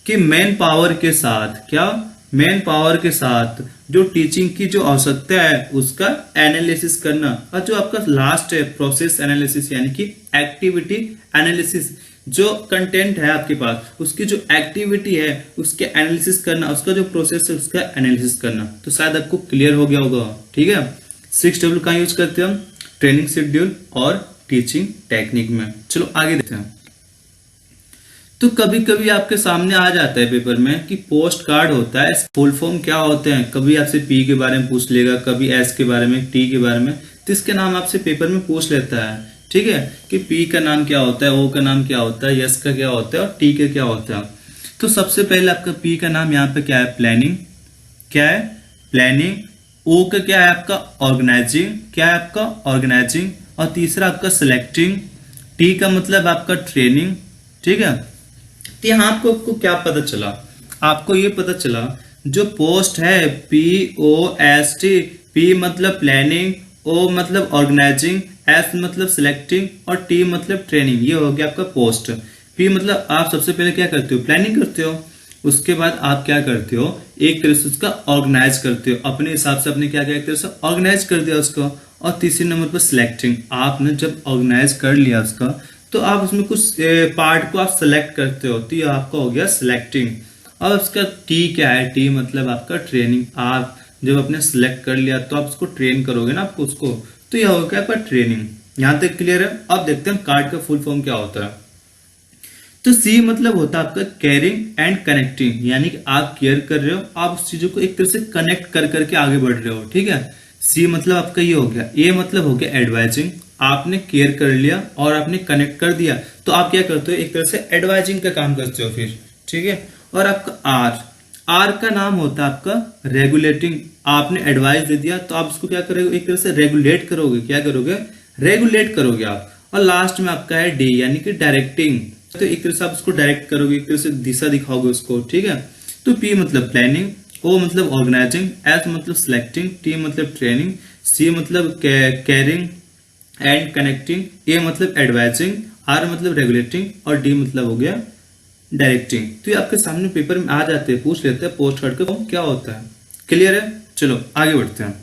कि मैन पावर के साथ, क्या मैन पावर के साथ जो टीचिंग की जो आवश्यकता है उसका एनालिसिस करना। और जो आपका लास्ट है प्रोसेस एनालिसिस, यानी कि एक्टिविटी एनालिसिस। जो कंटेंट है आपके पास उसकी जो एक्टिविटी है उसके एनालिसिस करना, उसका जो प्रोसेस है उसका एनालिसिस करना। तो शायद आपको क्लियर हो गया होगा। ठीक है, 6W का यूज करते हैं हम ट्रेनिंग शेड्यूल और टीचिंग टेक्निक में। चलो आगे देखते हैं। तो कभी कभी आपके सामने आ जाता है पेपर में कि पोस्ट कार्ड होता है, फुल फॉर्म क्या होते हैं। कभी आपसे पी के बारे में पूछ लेगा, कभी एस के बारे में, टी के बारे में। तो इसके नाम आपसे पेपर में पूछ लेता है। ठीक है, कि पी का नाम क्या होता है, ओ का नाम क्या होता है, एस का क्या होता है और टी का क्या होता है। तो सबसे पहले आपका पी का नाम यहाँ पे क्या है, प्लानिंग। क्या है, प्लानिंग। ओ का क्या है आपका, ऑर्गेनाइजिंग। क्या है आपका, ऑर्गेनाइजिंग। और तीसरा आपका सिलेक्टिंग। टी का मतलब आपका ट्रेनिंग। ठीक है, तो यहाँ आपको क्या पता चला, आपको ये पता चला जो पोस्ट है POST, P मतलब प्लानिंग, O मतलब ऑर्गेनाइजिंग, S मतलब सिलेक्टिंग और T मतलब ट्रेनिंग। ये हो गया आपका पोस्ट। P मतलब आप सबसे पहले क्या करते हो, प्लानिंग करते हो। उसके बाद आप क्या करते हो, एक तरह से उसका ऑर्गेनाइज करते हो, अपने हिसाब से अपने क्या एक तरह से ऑर्गेनाइज कर दिया उसको। और तीसरे नंबर पर सिलेक्टिंग, आपने जब ऑर्गेनाइज कर लिया उसका तो आप उसमें कुछ पार्ट को आप सेलेक्ट करते हो, तो ये आपका हो गया सिलेक्टिंग। और उसका टी क्या है, टी मतलब आपका ट्रेनिंग। आप जब अपने सिलेक्ट कर लिया तो आप उसको ट्रेन करोगे ना आपको उसको, तो यह हो गया आपका ट्रेनिंग। यहां तक क्लियर है। अब देखते हैं कार्ड का फुल फॉर्म क्या होता है। तो सी मतलब होता है आपका केयरिंग एंड कनेक्टिंग, यानी कि आप केयर कर रहे हो, आप उस चीजों को एक तरह से कनेक्ट कर करके आगे बढ़ रहे हो। ठीक है, सी मतलब आपका ये हो गया। ए मतलब हो गया एडवाइजिंग, आपने केयर कर लिया और आपने कनेक्ट कर दिया तो आप क्या करते हो, एक तरह से एडवाइजिंग का काम करते हो फिर। ठीक है, और आपका आर का नाम होता है आपका रेगुलेटिंग, आपने एडवाइस दे दिया तो आप उसको क्या करोगे, एक तरह से रेगुलेट करोगे। क्या करोगे, रेगुलेट करोगे आप। और लास्ट में आपका है डी, यानी कि डायरेक्टिंग, तो एक तरह से आप उसको डायरेक्ट करोगे, एक तरह से दिशा दिखाओगे उसको। ठीक है, तो पी मतलब प्लानिंग, ओ मतलब ऑर्गेनाइजिंग, एस मतलब सिलेक्टिंग, टी मतलब ट्रेनिंग, सी मतलब केयरिंग एंड कनेक्टिंग, ए मतलब एडवाइजिंग, आर मतलब रेगुलेटिंग और डी मतलब हो गया डायरेक्टिंग। तो ये आपके सामने पेपर में आ जाते हैं, पूछ लेते हैं पोस्ट कार्ड का फॉर्म क्या होता है। क्लियर है? चलो आगे बढ़ते हैं।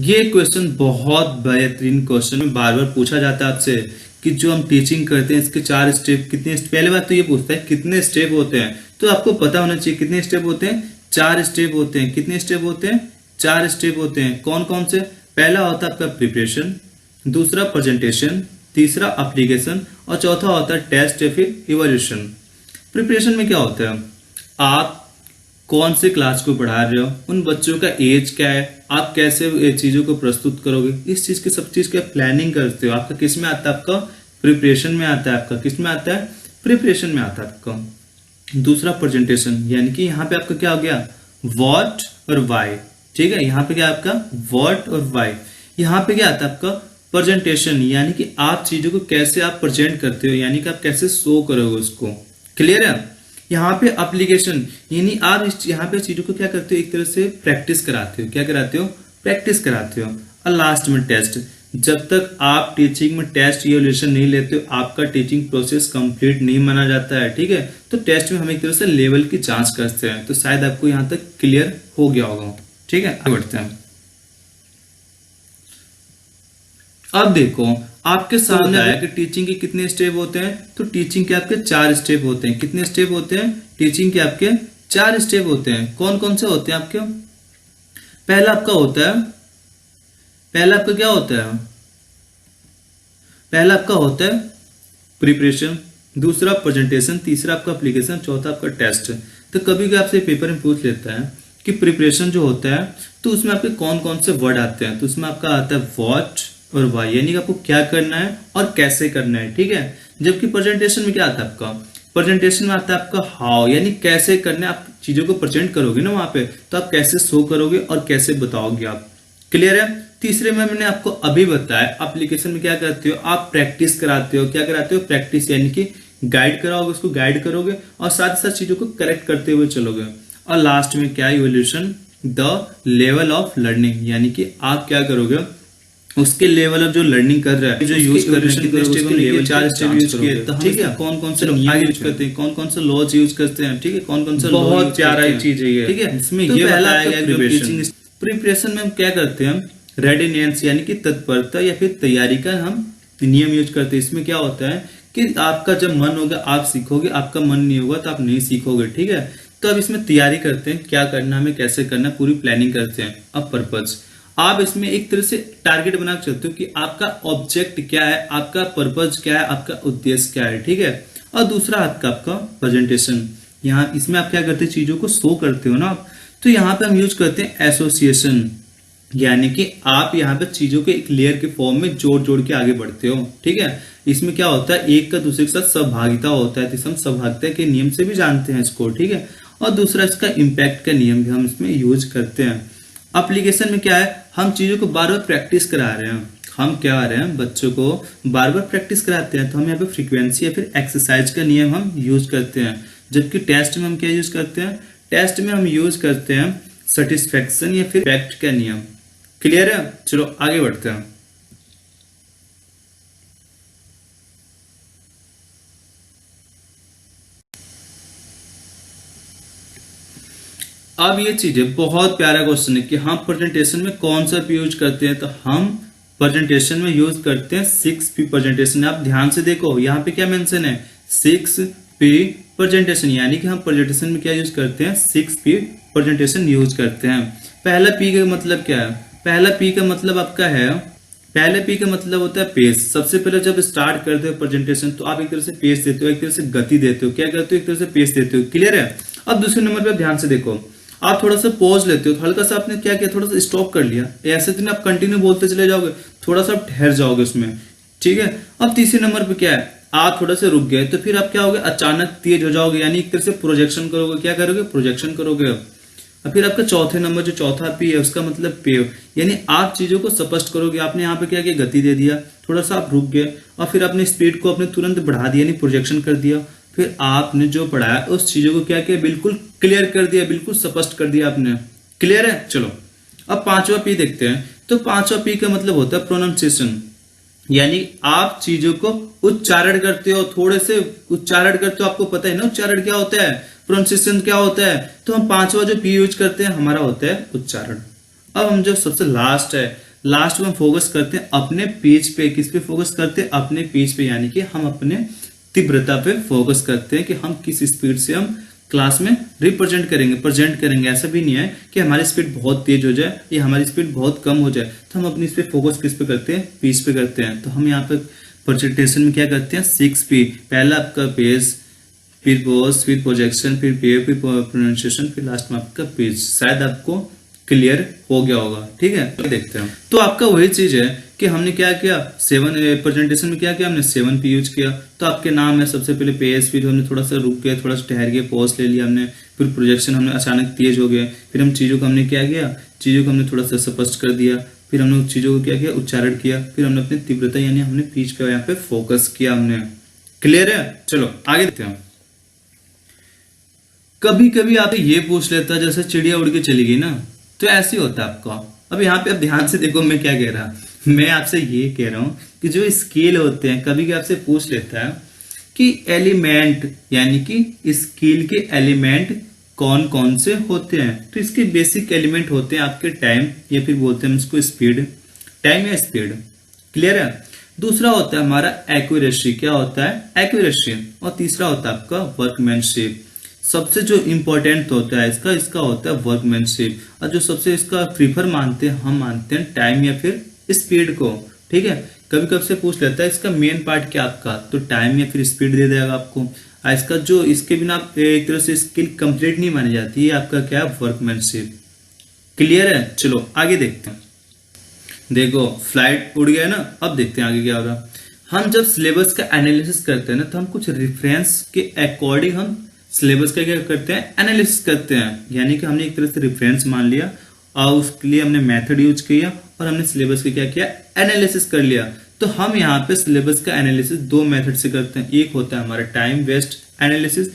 ये क्वेश्चन बहुत बेहतरीन क्वेश्चन में बार बार पूछा जाता है आपसे कि जो हम टीचिंग करते हैं इसके 4 स्टेप कितने। पहले बात तो ये पूछता है कितने स्टेप होते हैं, तो आपको पता होना चाहिए कितने स्टेप होते हैं। 4 स्टेप होते हैं। कितने स्टेप होते हैं? 4 स्टेप होते हैं। कौन कौन से? पहला होता है आपका प्रिपरेशन, दूसरा प्रेजेंटेशन, तीसरा एप्लीकेशन और चौथा होता है टेस्ट या फिर इवैल्यूएशन। प्रिपरेशन में क्या होता है, आप कौन से क्लास को पढ़ा रहे हो, उन बच्चों का एज क्या है, आप कैसे चीजों को प्रस्तुत करोगे, इस चीज की सब चीज का प्लानिंग करते हो। आपका किस में आता है? आपका प्रिपरेशन में आता है। आपका किस में आता है? प्रिपरेशन में आता है आपका। दूसरा प्रेजेंटेशन, यानी कि यहाँ पे आपका क्या हो गया, व्हाट और व्हाई। ठीक है, यहाँ पे क्या आपका व्हाट और व्हाई। यहाँ पे क्या आता है आपका प्रेजेंटेशन, यानी कि आप चीजों को कैसे आप प्रेजेंट करते हो, यानी कि आप कैसे शो करोगे उसको। क्लियर है? यहाँ पे एप्लीकेशन, यानी आप इस यहाँ पे चीजों को क्या करते हो, एक तरह से प्रैक्टिस कराते हो। क्या कराते हो? प्रैक्टिस कराते हो। और लास्ट में टेस्ट। जब तक आप टीचिंग में टेस्ट इवैल्यूएशन नहीं लेते हो, आपका टीचिंग प्रोसेस कंप्लीट नहीं माना जाता है। ठीक है, तो टेस्ट में हम एक तरह से लेवल की जांच करते हैं। तो शायद आपको यहाँ तक क्लियर हो गया होगा। ठीक है, आगे बढ़ते हैं। अब देखो आपके सामने आया कि टीचिंग के कितने स्टेप होते हैं, तो टीचिंग के आपके 4 स्टेप होते हैं। कितने स्टेप होते हैं? टीचिंग के आपके 4 स्टेप होते हैं। कौन कौन से होते हैं आपके? पहला आपका होता है, पहला आपका क्या होता है? पहला आपका होता है प्रिपरेशन, दूसरा प्रेजेंटेशन, तीसरा आपका एप्लीकेशन, चौथा आपका टेस्ट। तो कभी भी आपसे पेपर में पूछ लेता है कि प्रिपरेशन जो होता है तो उसमें आपके कौन कौन से वर्ड आते हैं, तो उसमें आपका आता है व्हाट और वाई, यानी कि आपको क्या करना है और कैसे करना है। ठीक है, जबकि प्रेजेंटेशन में क्या आता है आपका? प्रेजेंटेशन में आता है आपका हाउ, यानी कैसे करना है। आप चीजों को प्रेजेंट करोगे ना वहां पे, तो आप कैसे शो करोगे और कैसे बताओगे आप। क्लियर है? तीसरे में मैंने आपको अभी बताया एप्लीकेशन में क्या करते हो, आप प्रैक्टिस कराते हो। क्या कराते हो? प्रैक्टिस, यानी कि गाइड कराओगे, उसको गाइड करोगे और साथ ही साथ चीजों को करेक्ट करते हुए चलोगे। और लास्ट में क्या? Evaluation, the level of learning, यानी कि आप क्या करोगे, उसके लेवल ऑफ जो लर्निंग कर रहा है, जो यूज कर रहे हैं, 4 स्टेप यूज किए। ठीक है, कौन कौन से नियम यूज करते हैं, कौन कौन से लॉज यूज करते हैं। ठीक है, कौन कौन से बहुत प्यारा चीज है ये। ठीक है, इसमें ये बताया गया प्रिपरेशन में हम क्या करते हैं, रेडीनेस, यानी कि तत्परता या फिर तैयारी का हम नियम यूज करते हैं। इसमें क्या होता है कि आपका जब मन होगा आप सीखोगे, आपका मन नहीं होगा तो आप नहीं सीखोगे। ठीक है, तो अब इसमें तैयारी करते हैं, क्या करना है, हमें कैसे करना है, पूरी प्लानिंग करते हैं। अब पर्पज, आप इसमें एक तरह से टारगेट बना सकते हो कि आपका ऑब्जेक्ट क्या है, आपका पर्पज क्या है, आपका उद्देश्य क्या है। ठीक है, और दूसरा आपका प्रेजेंटेशन, यहाँ इसमें आप क्या करते हैं, चीजों को शो करते हो ना आप। तो यहाँ पे हम यूज करते हैं एसोसिएशन, यानी कि आप यहाँ पे चीजों के एक लेयर के फॉर्म में जोड़ जोड़ के आगे बढ़ते हो। ठीक है, इसमें क्या होता है, एक का दूसरे के साथ सहभागिता होता है, तो हम सहभागिता के नियम से भी जानते हैं इसको। ठीक है, और दूसरा इसका इम्पैक्ट का नियम भी हम इसमें यूज करते हैं। एप्लीकेशन में क्या है, हम चीजों को बार बार प्रैक्टिस करा रहे हैं। हम क्या आ रहे हैं, बच्चों को बार बार प्रैक्टिस कराते हैं, तो हम यहाँ पे फ्रीक्वेंसी या फिर एक्सरसाइज का नियम हम यूज करते हैं। जबकि टेस्ट में हम क्या यूज करते हैं, टेस्ट में हम यूज करते हैं सेटिस्फेक्शन या फिर फैक्ट का नियम। क्लियर है? चलो आगे बढ़ते हैं। अब ये चीजें बहुत प्यारा क्वेश्चन है कि हम प्रेजेंटेशन में कौन सा पी यूज करते हैं, तो हम प्रेजेंटेशन में यूज करते हैं 6P प्रेजेंटेशन। आप ध्यान से देखो यहाँ पे क्या मेंशन है, 6P प्रेजेंटेशन, यानी कि हम प्रेजेंटेशन में क्या यूज करते हैं, 6P प्रेजेंटेशन यूज करते हैं। पहला P का मतलब क्या है, पहला P का मतलब आपका है, पहले P का मतलब होता है पेस। सबसे पहले जब स्टार्ट करते हो प्रेजेंटेशन तो आप एक तरह से पेस देते हो, एक तरह से गति देते हो। क्या करते हो, एक तरह से पेस देते हो। क्लियर है? अब दूसरे नंबर पे ध्यान से देखो, आप थोड़ा सा पॉज लेते हो, तो हल्का सा आपने क्या किया, थोड़ा सा स्टॉप कर लिया। ऐसे तो नहीं आप कंटिन्यू बोलते चले जाओगे, थोड़ा सा ठहर जाओगे उसमें। ठीक है, अब तीसरे नंबर पे क्या है, आप थोड़ा सा रुक गए तो फिर आप क्या होगे, अचानक तेज हो जाओगे, यानी एक तरह से प्रोजेक्शन करोगे। क्या करोगे, प्रोजेक्शन करोगे। और फिर आपका चौथे नंबर जो चौथा पी है उसका मतलब पेव, यानी आप चीजों को स्पष्ट करोगे। आपने यहाँ पे क्या किया, गति दे दिया, थोड़ा सा आप रुक गए और फिर अपने स्पीड को अपने तुरंत बढ़ा दिया, यानी प्रोजेक्शन कर दिया। फिर आपने जो पढ़ाया उस चीजों को क्या किया, बिल्कुल क्लियर कर दिया, बिल्कुल स्पष्ट कर दिया आपने। क्लियर है? चलो अब पांचवा पी देखते हैं। तो पांचवा पी का मतलब होता है प्रोनाउंसिएशन, यानी आप चीजों को उच्चारण करते हो, थोड़े से उच्चारण करते हो, आपको पता है ना उच्चारण क्या होता है, प्रोनाउंसिएशन क्या होता है। तो हम पांचवा जो पी यूज करते हैं हमारा होता है उच्चारण। अब हम जो सबसे लास्ट है, लास्ट में हम फोकस करते हैं अपने पेज पे। किस पे फोकस करते हैं? अपने पेज पे, यानी कि हम अपने तीव्रता पे फोकस करते हैं कि हम किस स्पीड से हम क्लास में रिप्रेजेंट करेंगे, प्रेजेंट करेंगे। ऐसा भी नहीं है कि हमारी स्पीड बहुत तेज हो जाए या हमारी स्पीड बहुत कम हो जाए। तो हम अपनी इस पे फोकस किस पे करते हैं? पेज पे करते हैं। तो हम यहाँ पे प्रेजेंटेशन में क्या करते हैं? 6P। पहला आपका पेज, फिर पोज, फिर प्रोजेक्शन, फिर पेयर, फिर प्रोनाउंसिएशन, फिर लास्ट में आपका पेज। शायद आपको क्लियर हो गया होगा। ठीक है, तो देखते हैं। तो आपका वही चीज है कि हमने क्या किया, 7 प्रेजेंटेशन में क्या किया हमने, 7P यूज किया। तो आपके नाम है सबसे पहले पेज, फिर हमने थोड़ा सा रुक गए, थोड़ा सा ठहर गए, पॉज ले लिया हमने, फिर प्रोजेक्शन हमने अचानक तेज हो गए, फिर हम चीजों को हमने क्या किया, चीजों को हमने थोड़ा सा स्पष्ट कर दिया, फिर हमने चीजों को क्या किया, उच्चारण किया, फिर हमने अपनी तीव्रता यानी हमने पीच पे यहाँ पे फोकस किया हमने। क्लियर है? चलो आगे देखते हैं। कभी कभी आप ये पूछ लेता है जैसे चिड़िया उड़ के चली गई ना, तो ऐसे होता है आपका। अब यहाँ पे आप ध्यान से देखो मैं क्या कह रहा, मैं आपसे ये कह रहा हूं कि जो स्केल होते हैं कभी कभी आपसे पूछ लेता है कि एलिमेंट यानी कि स्केल के एलिमेंट कौन कौन से होते हैं। तो इसके बेसिक एलिमेंट होते हैं आपके टाइम, या फिर बोलते हैं इसको स्पीड, टाइम या स्पीड। क्लियर है? दूसरा होता है हमारा एक्यूरेसी। क्या होता है? एक्यूरेसी। और तीसरा होता है आपका वर्कमैनशिप। सबसे जो इंपॉर्टेंट होता है इसका होता है वर्कमैनशिप। और जो सबसे इसका प्रीफर मानते हैं, हम मानते हैं टाइम या फिर स्पीड को। ठीक है, कभी कभी से पूछ लेता है इसका मेन पार्ट क्या आपका, तो टाइम या फिर स्पीड दे देगा आपको। इसका जो इसके बिना एक तरह से स्किल कंप्लीट नहीं मानी जाती है, आपका क्या है, वर्कमैनशिप। क्लियर है? चलो आगे देखते हैं। देखो फ्लाइट उड़ गया ना, अब देखते हैं आगे क्या हो रहा। हम जब सिलेबस का एनालिसिस करते हैं ना, तो हम कुछ रेफरेंस के अकॉर्डिंग हम सिलेबस का क्या करते हैं, एनालिसिस करते हैं। यानी कि हमने एक तरह से रेफरेंस मान लिया और उसके लिए हमने मेथड यूज किया और हमने सिलेबस का क्या किया, एनालिसिस कर लिया। तो हम यहाँ पे सिलेबस का एनालिसिस दो मेथड से करते हैं। एक होता है हमारा टाइम बेस्ड एनालिसिस,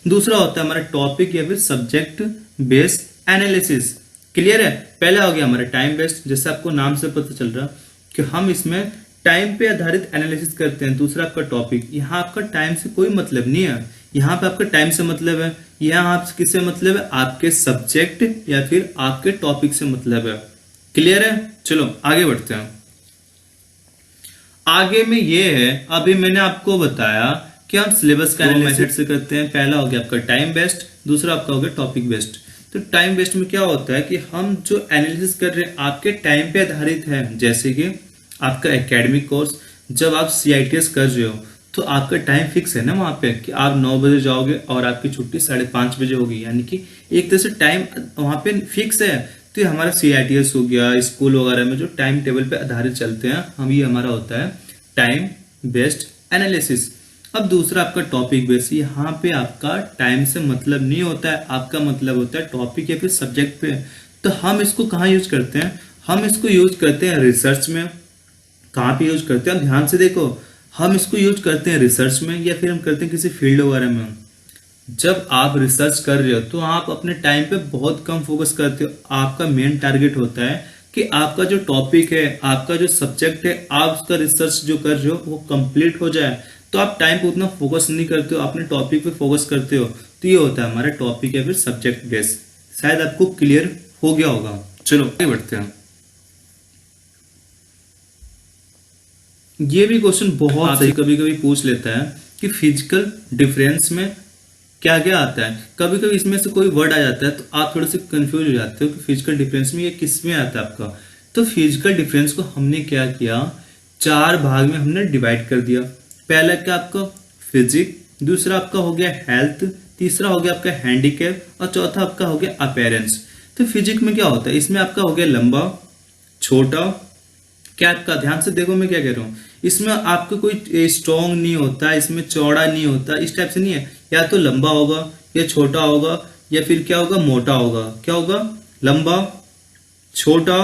दूसरा होता है हमारा टॉपिक या फिर सब्जेक्ट बेस्ड एनालिसिस। क्लियर है? पहला हो गया हमारा टाइम बेस्ड, जैसे आपको नाम से पता चल रहा कि हम इसमें टाइम पे आधारित एनालिसिस करते हैं। दूसरा आपका टॉपिक, यहाँ आपका टाइम से कोई मतलब नहीं है, यहाँ पे आपका टाइम से मतलब है, यहाँ आप किससे मतलब है, आपके सब्जेक्ट या फिर आपके टॉपिक से मतलब है। क्लियर है? चलो आगे बढ़ते हैं। आगे में ये है, अभी मैंने आपको बताया कि हम सिलेबस का मेथड से करते हैं। पहला हो गया आपका टाइम बेस्ड, दूसरा आपका हो गया टॉपिक बेस्ड। तो टाइम बेस्ड में क्या होता है कि हम जो एनालिसिस कर रहे हैं आपके टाइम पे आधारित है। जैसे कि आपका एकेडमिक कोर्स, जब आप CITS कर रहे हो तो आपका टाइम फिक्स है ना वहां पे कि आप 9 बजे जाओगे और आपकी छुट्टी 5:30 बजे होगी, यानी कि एक तरह से टाइम वहां पे फिक्स है। तो ये हमारा CITS हो गया, स्कूल वगैरह में जो टाइम टेबल पे आधारित चलते हैं हम, ये हमारा होता है टाइम बेस्ड एनालिसिस। अब दूसरा आपका टॉपिक बेस्ड, यहाँ पे आपका टाइम से मतलब नहीं होता है, आपका मतलब होता है टॉपिक या फिर सब्जेक्ट पे। तो हम इसको कहाँ यूज करते हैं, हम इसको यूज करते हैं रिसर्च में। कहाँ पे यूज करते हैं, ध्यान से देखो, हम इसको यूज करते हैं रिसर्च में या फिर हम करते हैं किसी फील्ड वगैरह में। जब आप रिसर्च कर रहे हो तो आप अपने टाइम पे बहुत कम फोकस करते हो। आपका मेन टारगेट होता है कि आपका जो टॉपिक है, आपका जो सब्जेक्ट है, आप उसका रिसर्च जो कर रहे हो वो कंप्लीट हो जाए। तो आप टाइम पे उतना फोकस नहीं करते हो, अपने टॉपिक पे फोकस करते हो। तो ये होता है हमारा टॉपिक या फिर सब्जेक्ट बेस। शायद आपको क्लियर हो गया होगा। चलो आगे बढ़ते हैं। ये भी क्वेश्चन बहुत सही कभी कभी पूछ लेता है कि फिजिकल डिफरेंस में क्या क्या आता है। कभी कभी इसमें से कोई वर्ड आ जाता है तो आप थोड़े से कंफ्यूज हो जाते हो कि फिजिकल डिफरेंस में ये किस में आता है आपका। तो फिजिकल डिफरेंस को हमने क्या किया, 4 भाग में हमने डिवाइड कर दिया। पहला क्या आपका फिजिक, दूसरा आपका हो गया हेल्थ, तीसरा हो गया आपका हैंडीकैप और चौथा आपका हो गया अपीयरेंस। तो फिजिक में क्या होता है, इसमें आपका हो गया लंबा, छोटा। क्या आपका ध्यान से देखो मैं क्या कह रहा हूँ, इसमें आपका कोई स्ट्रॉन्ग नहीं होता, इसमें चौड़ा नहीं होता, इस टाइप से नहीं है। या तो लंबा होगा या छोटा होगा या फिर क्या होगा, मोटा होगा। क्या होगा, लंबा, छोटा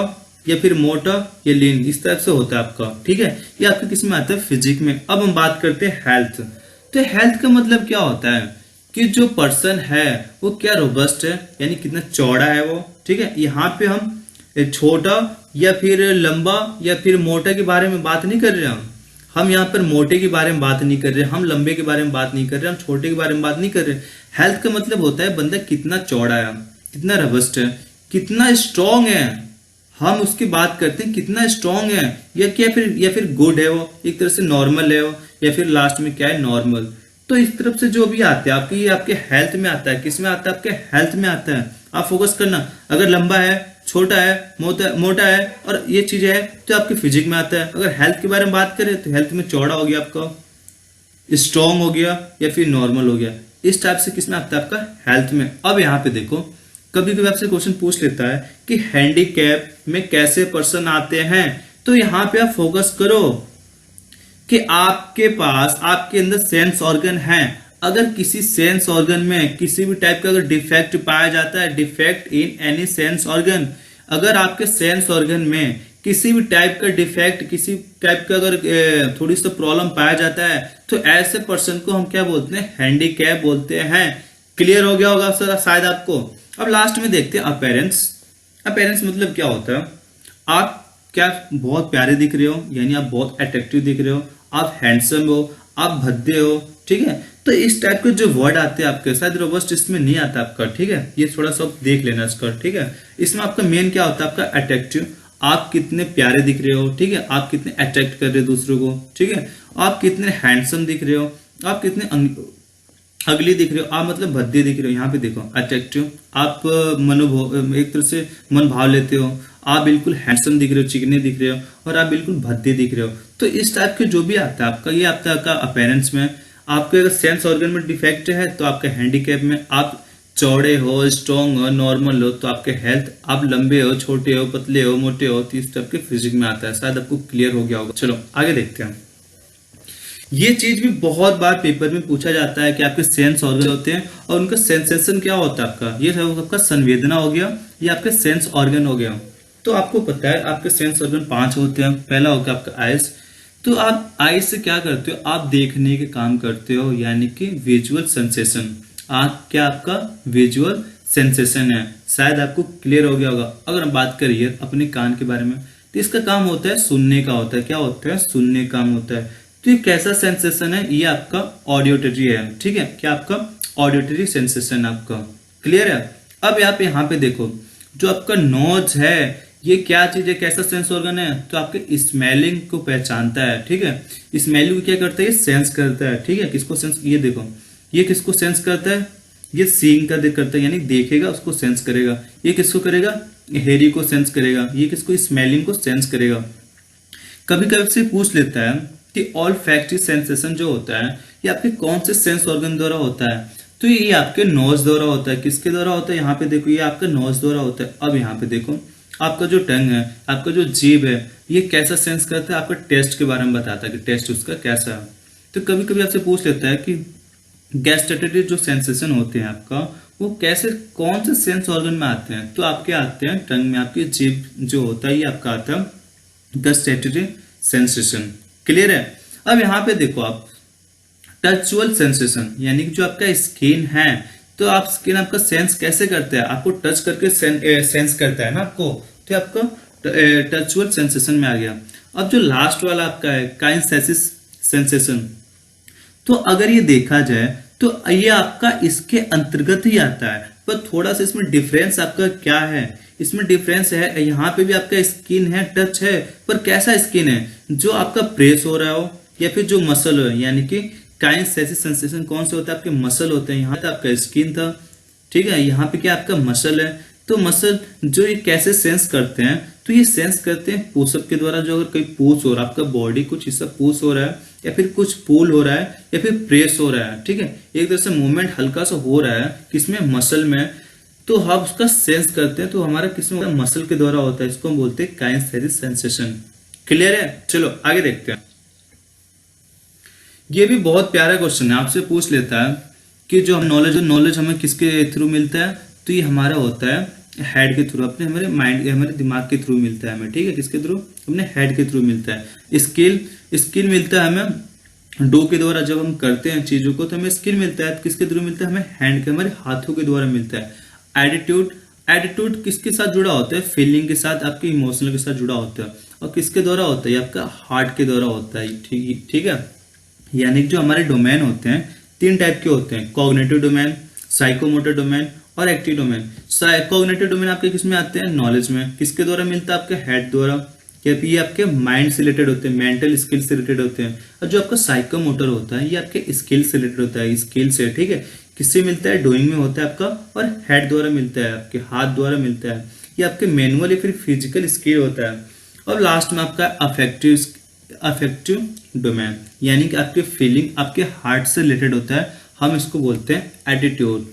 या फिर मोटा या लीन, इस टाइप से होता है आपका। ठीक है, ये आपके किस में आता है, फिजिक में। अब हम बात करते हैं हेल्थ। तो हेल्थ का मतलब क्या होता है कि जो पर्सन है वो क्या रोबस्ट है, यानी कितना चौड़ा है वो। ठीक है, यहाँ पे हम छोटा या फिर लंबा या फिर मोटा के बारे में बात नहीं कर रहे हम, हम यहाँ पर मोटे के बारे में बात नहीं कर रहे, हम लंबे के बारे में बात नहीं कर रहे, हम छोटे के बारे में बात नहीं कर रहे। हेल्थ का मतलब होता है बंदा कितना चौड़ा है, कितना रबस्ट है, कितना स्ट्रांग है, हम उसकी बात करते हैं कितना स्ट्रांग है, या फिर गुड है वो, एक तरह से नॉर्मल है वो, या फिर लास्ट में क्या है, नॉर्मल। तो इस तरफ से जो भी आते हैं आपके, ये आपके हेल्थ में आता है। किस में आता है? आपके हेल्थ में आता है। आप फोकस करना, अगर लंबा है, छोटा है, मोटा है और ये चीज है तो आपके फिजिक में आता है। अगर हेल्थ के बारे में बात करें तो हेल्थ में चौड़ा हो गया आपका, स्ट्रांग हो गया, या फिर नॉर्मल हो गया। इस टाइप से किसमें आता है? आपका हेल्थ में। अब यहाँ पे देखो, कभी कभी आपसे क्वेश्चन पूछ लेता है कि हैंडीकैप में कैसे पर्सन आते हैं, तो यहाँ पे आप फोकस करो कि आपके पास, आपके अंदर सेंस ऑर्गन है। अगर किसी सेंस ऑर्गन में किसी भी टाइप का अगर डिफेक्ट पाया जाता है, defect in any sense organ, अगर आपके सेंस ऑर्गन में किसी भी टाइप का डिफेक्ट, किसी टाइप का अगर थोड़ी सा प्रॉब्लम पाया जाता है, तो ऐसे पर्सन को हम क्या बोलते हैं? हैंडीकैप बोलते हैं। क्लियर हो गया होगा सर शायद आपको। अब लास्ट में देखते हैं अपीयरेंस। अपीयरेंस मतलब क्या होता है? आप क्या बहुत प्यारे दिख रहे हो, यानी आप बहुत अट्रैक्टिव दिख रहे हो, आप हैंडसम हो, आप भद्दे हो, ठीक है। तो इस टाइप के जो वर्ड आते हैं आपके, शायद रोबस्ट इसमें नहीं आता आपका, ठीक है। ये थोड़ा सा देख लेना इसका, ठीक है। इसमें आपका मेन क्या होता है? आपका अट्रैक्टिव, आप कितने प्यारे दिख रहे हो, ठीक है, आप कितने अट्रैक्ट कर रहे हो दूसरों को, ठीक है, आप कितने हैंडसम दिख रहे हो, आप कितने अगली दिख रहे हो, आप मतलब भद्दे दिख रहे हो। यहाँ पे देखो अट्रैक्टिव, आप मनोभाव, एक तरह से मन भाव लेते हो, आप बिल्कुल हैंडसम दिख रहे हो, चिकने दिख रहे हो, और आप बिल्कुल भद्दे दिख रहे हो। तो इस टाइप के जो भी आता है आपका, ये आपका अपीयरेंस में। आपके अगर सेंस ऑर्गन में डिफेक्ट है तो आपके हैंडीकैप में। आप चौड़े हो, स्ट्रॉन्ग हो, नॉर्मल हो तो आपके हेल्थ, आप लंबे हो, छोटे हो, पतले हो, मोटे हो, तो इस टाइप के फिजिक में आता है। शायद आपको क्लियर हो गया होगा। चलो आगे देखते हैं। ये चीज भी बहुत बार पेपर में पूछा जाता है कि आपके सेंस ऑर्गन होते हैं और उनका सेंसेशन क्या होता है आपका। ये आपका संवेदना हो गया, ये आपके सेंस ऑर्गन हो गया। तो आपको पता है आपके सेंस ऑर्गन 5 होते हैं। पहला हो गया आपका आइज। तो आप आइज से क्या करते हो? आप देखने के काम करते हो, यानी कि विजुअल सेंसेशन। आप क्या, आपका विजुअल सेंसेशन है। शायद आपको क्लियर हो गया होगा। अगर हम बात करिए अपने कान के बारे में, तो इसका काम होता है सुनने का होता है। क्या होता है? सुनने का काम होता है। तो ये कैसा सेंसेशन है? ये आपका ऑडियोटरी है, ठीक है। क्या आपका ऑडियोटरी सेंसेशन आपका क्लियर है। अब आप यहाँ पे देखो, जो आपका नोज है, ये क्या चीज है, कैसा सेंस ऑर्गन है? तो आपके स्मेलिंग को पहचानता है, ठीक है। स्मेलिंग को क्या करता है? ये सेंस करता है, ठीक है। किसको सेंस? ये देखो, ये किसको सेंस करता है? ये सीइंग का करता है, यानी देखेगा उसको सेंस करेगा। ये किसको करेगा? हेरी को सेंस करेगा। ये किसको? स्मेलिंग को सेंस करेगा। कभी कभी से पूछ लेता है कि ऑल्फैक्टरी सेंसेशन जो होता है ये आपके कौन से सेंस ऑर्गन द्वारा होता है? तो ये आपके नोज द्वारा होता है। किसके द्वारा होता है? यहाँ पे देखो, ये आपका नोज द्वारा होता है। अब यहाँ पे देखो, आपका जो टंग है, आपका जो जीभ है, ये कैसा सेंस करता है? आपका टेस्ट के बारे में बताता है कि टेस्ट उसका कैसा है। तो कभी कभी आपसे पूछ लेता है कि गैस्ट्रेटरी जो सेंसेशन होते हैं आपका, वो कैसे, कौन से सेंस ऑर्गन में आते हैं? तो आपके आते हैं टंग में। आपकी जीभ जो होता है ये आपका आता है गैस्ट्रेटरी सेंसेशन। क्लियर है। अब यहाँ पे देखो आप, टचुअल सेंसेशन, यानी कि जो आपका स्किन है, तो आप स्किन आपका सेंस कैसे करता है? आपको टच करके सेंस करता है ना आपको, तो आपका टचुअल सेंसेशन में आ गया। अब जो लास्ट वाला आपका है काइनेस्थेसिस सेंसेशन, तो अगर ये देखा जाए तो ये आपका इसके अंतर्गत ही आता है, पर थोड़ा सा इसमें डिफरेंस आपका क्या है? इसमें डिफरेंस है, यहाँ पे भी आपका स्किन है, टच है, पर कैसा स्किन है? जो आपका प्रेस हो रहा हो या फिर जो मसल हो, यानी कि काइनेस्थेसिस सेंसेशन कौन से होता है? आपके मसल होते हैं। यहाँ पे आपका स्किन था, ठीक है, यहाँ पे क्या आपका मसल है। तो मसल जो ये कैसे सेंस करते हैं? तो ये सेंस करते हैं पुशअप के द्वारा। जो अगर कोई पुश हो रहा है, आपका बॉडी कुछ हिस्सा पुश हो रहा है, या फिर कुछ पुल हो रहा है, या फिर प्रेस हो रहा है, ठीक है, एक तरह से मूवमेंट हल्का सा हो रहा है, किसमें? मसल में, तो हम उसका सेंस करते हैं। तो हमारा किसमें? मसल के द्वारा होता है। इसको हम बोलते हैं काइनेस्थेसिस सेंसेशन। क्लियर है। चलो आगे देखते हैं। ये भी बहुत प्यारा क्वेश्चन है। आपसे पूछ लेता है कि जो नॉलेज हमें किसके थ्रू मिलता है? तो ये हमारा होता है हेड के थ्रू, अपने हमारे माइंड, हमारे दिमाग के थ्रू मिलता है हमें, ठीक है। किसके थ्रू? अपने हेड के थ्रू मिलता है। स्किल मिलता है हमें डो के द्वारा। जब हम करते हैं चीजों को तो हमें स्किल मिलता है। किसके थ्रू मिलता है? हमें हैंड के, हमारे हाथों के द्वारा मिलता है। एटीट्यूड किसके साथ जुड़ा होता है? फीलिंग के साथ, आपके इमोशनल के साथ जुड़ा होता है। और किसके द्वारा होता है, ये आपका हार्ट के द्वारा होता है। ठीक ठीक है। यानी कि जो हमारे डोमेन होते हैं 3 टाइप के होते हैं, कॉग्निटिव डोमेन, साइकोमोटर डोमेन और एक्टिव डोमेन। कॉग्निटिव डोमेन आपके किस में आते हैं, नॉलेज में। किसके द्वारा मिलता है, आपके हेड द्वारा, या फिर ये आपके माइंड से रिलेटेड होते हैं, मेंटल स्किल से रिलेटेड होते हैं। और जो आपका साइकोमोटर होता है ये आपके स्किल से रिलेटेड होता है, स्किल से। ठीक है, किससे मिलता है, डूइंग में होता है आपका, और हेड द्वारा मिलता है, आपके हाथ द्वारा मिलता है। ये आपके मैनुअल या फिर फिजिकल स्किल होता है। और लास्ट में आपका अफेक्टिव डोमेन, यानी कि आपके फीलिंग आपके हार्ट से रिलेटेड होता है, हम इसको बोलते हैं एटीट्यूड।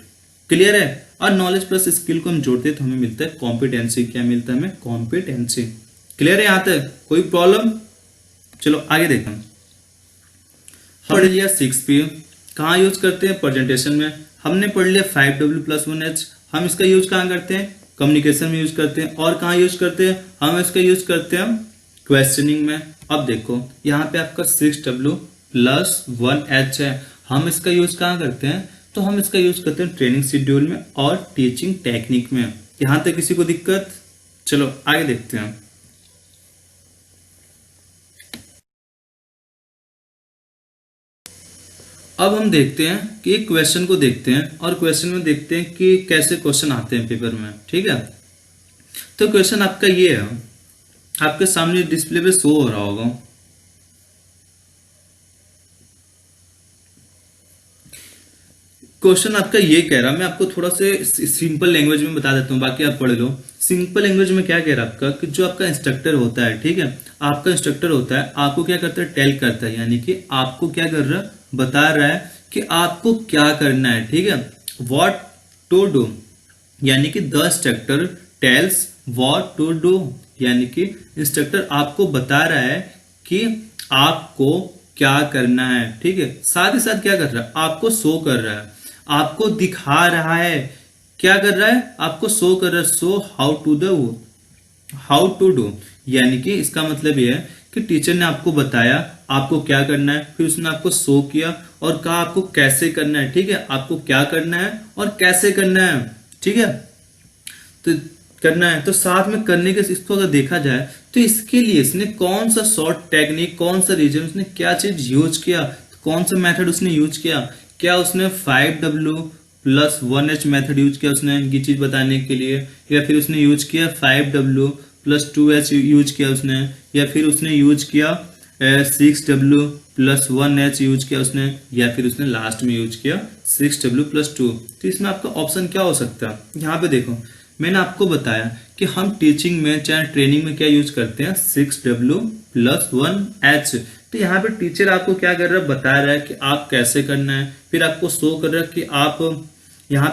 क्लियर है। और नॉलेज प्लस स्किल को हम जोड़ते हैं तो हमें मिलता है कॉम्पिटेंसी। क्या मिलता है हमें, कॉम्पिटेंसी। क्लियर है यहाँ तक, कोई प्रॉब्लम। चलो आगे देखें। पढ़ लिया 6P, कहाँ यूज करते हैं, प्रेजेंटेशन में। हमने पढ़ लिया 5W+1H, हम इसका यूज कहाँ करते हैं, कम्युनिकेशन में यूज करते हैं। और कहाँ यूज करते हैं, हम इसका यूज करते हैं क्वेश्चनिंग में। अब देखो यहाँ पे आपका 6W+1H है, हम इसका यूज कहाँ करते हैं, तो हम इसका यूज करते हैं ट्रेनिंग शेड्यूल में और टीचिंग टेक्निक में। यहाँ तक किसी को दिक्कत। चलो आगे देखते हैं। अब हम देखते हैं कि एक क्वेश्चन को देखते हैं और क्वेश्चन में देखते हैं कि कैसे क्वेश्चन आते हैं पेपर में। ठीक है, तो क्वेश्चन आपका ये है, आपके सामने डिस्प्ले पे शो हो रहा होगा। क्वेश्चन आपका ये कह रहा, मैं आपको थोड़ा से सिंपल लैंग्वेज में बता देता हूँ, बाकी आप पढ़ लो। सिंपल लैंग्वेज में क्या कह रहा है आपका, कि जो आपका इंस्ट्रक्टर होता है, ठीक है, आपका इंस्ट्रक्टर होता है, आपको क्या करता है, टेल करता है, यानी कि आपको क्या कर रहा है, बता रहा है कि आपको क्या करना है। ठीक है, व्हाट टू डू, यानी कि the instructor tells what to do, यानी कि इंस्ट्रक्टर आपको बता रहा है कि आपको क्या करना है। ठीक है, साथ ही साथ क्या कर रहा है, आपको शो कर रहा है, आपको दिखा रहा है। क्या कर रहा है, आपको शो कर रहा है, शो हाउ टू डू, यानी कि इसका मतलब यह है कि टीचर ने आपको बताया आपको क्या करना है, फिर उसने आपको शो किया और कहा आपको कैसे करना है। ठीक है, आपको क्या करना है और कैसे करना है। ठीक है, तो करना है, तो साथ में करने के इसको अगर देखा जाए तो इसके लिए इसने कौन सा शॉर्ट टेक्निक, कौन सा रीजन, उसने क्या चीज यूज किया, कौन सा मेथड उसने यूज किया। क्या उसने 5W+1H मेथड यूज किया उसने ये चीज बताने के लिए, या फिर उसने यूज किया 5W+2H यूज किया उसने, या फिर उसने यूज किया 6W+1H यूज किया उसने, या फिर उसने लास्ट में यूज किया 6W+2। तो इसमें आपका ऑप्शन क्या हो सकता है, यहाँ पे देखो मैंने आपको बताया कि हम टीचिंग में चाहे ट्रेनिंग में क्या यूज करते हैं, 6W+1H। तो यहाँ पे टीचर आपको क्या कर रहा है, बता रहा है कि आप कैसे करना है, फिर आपको शो कर रहा है कि आप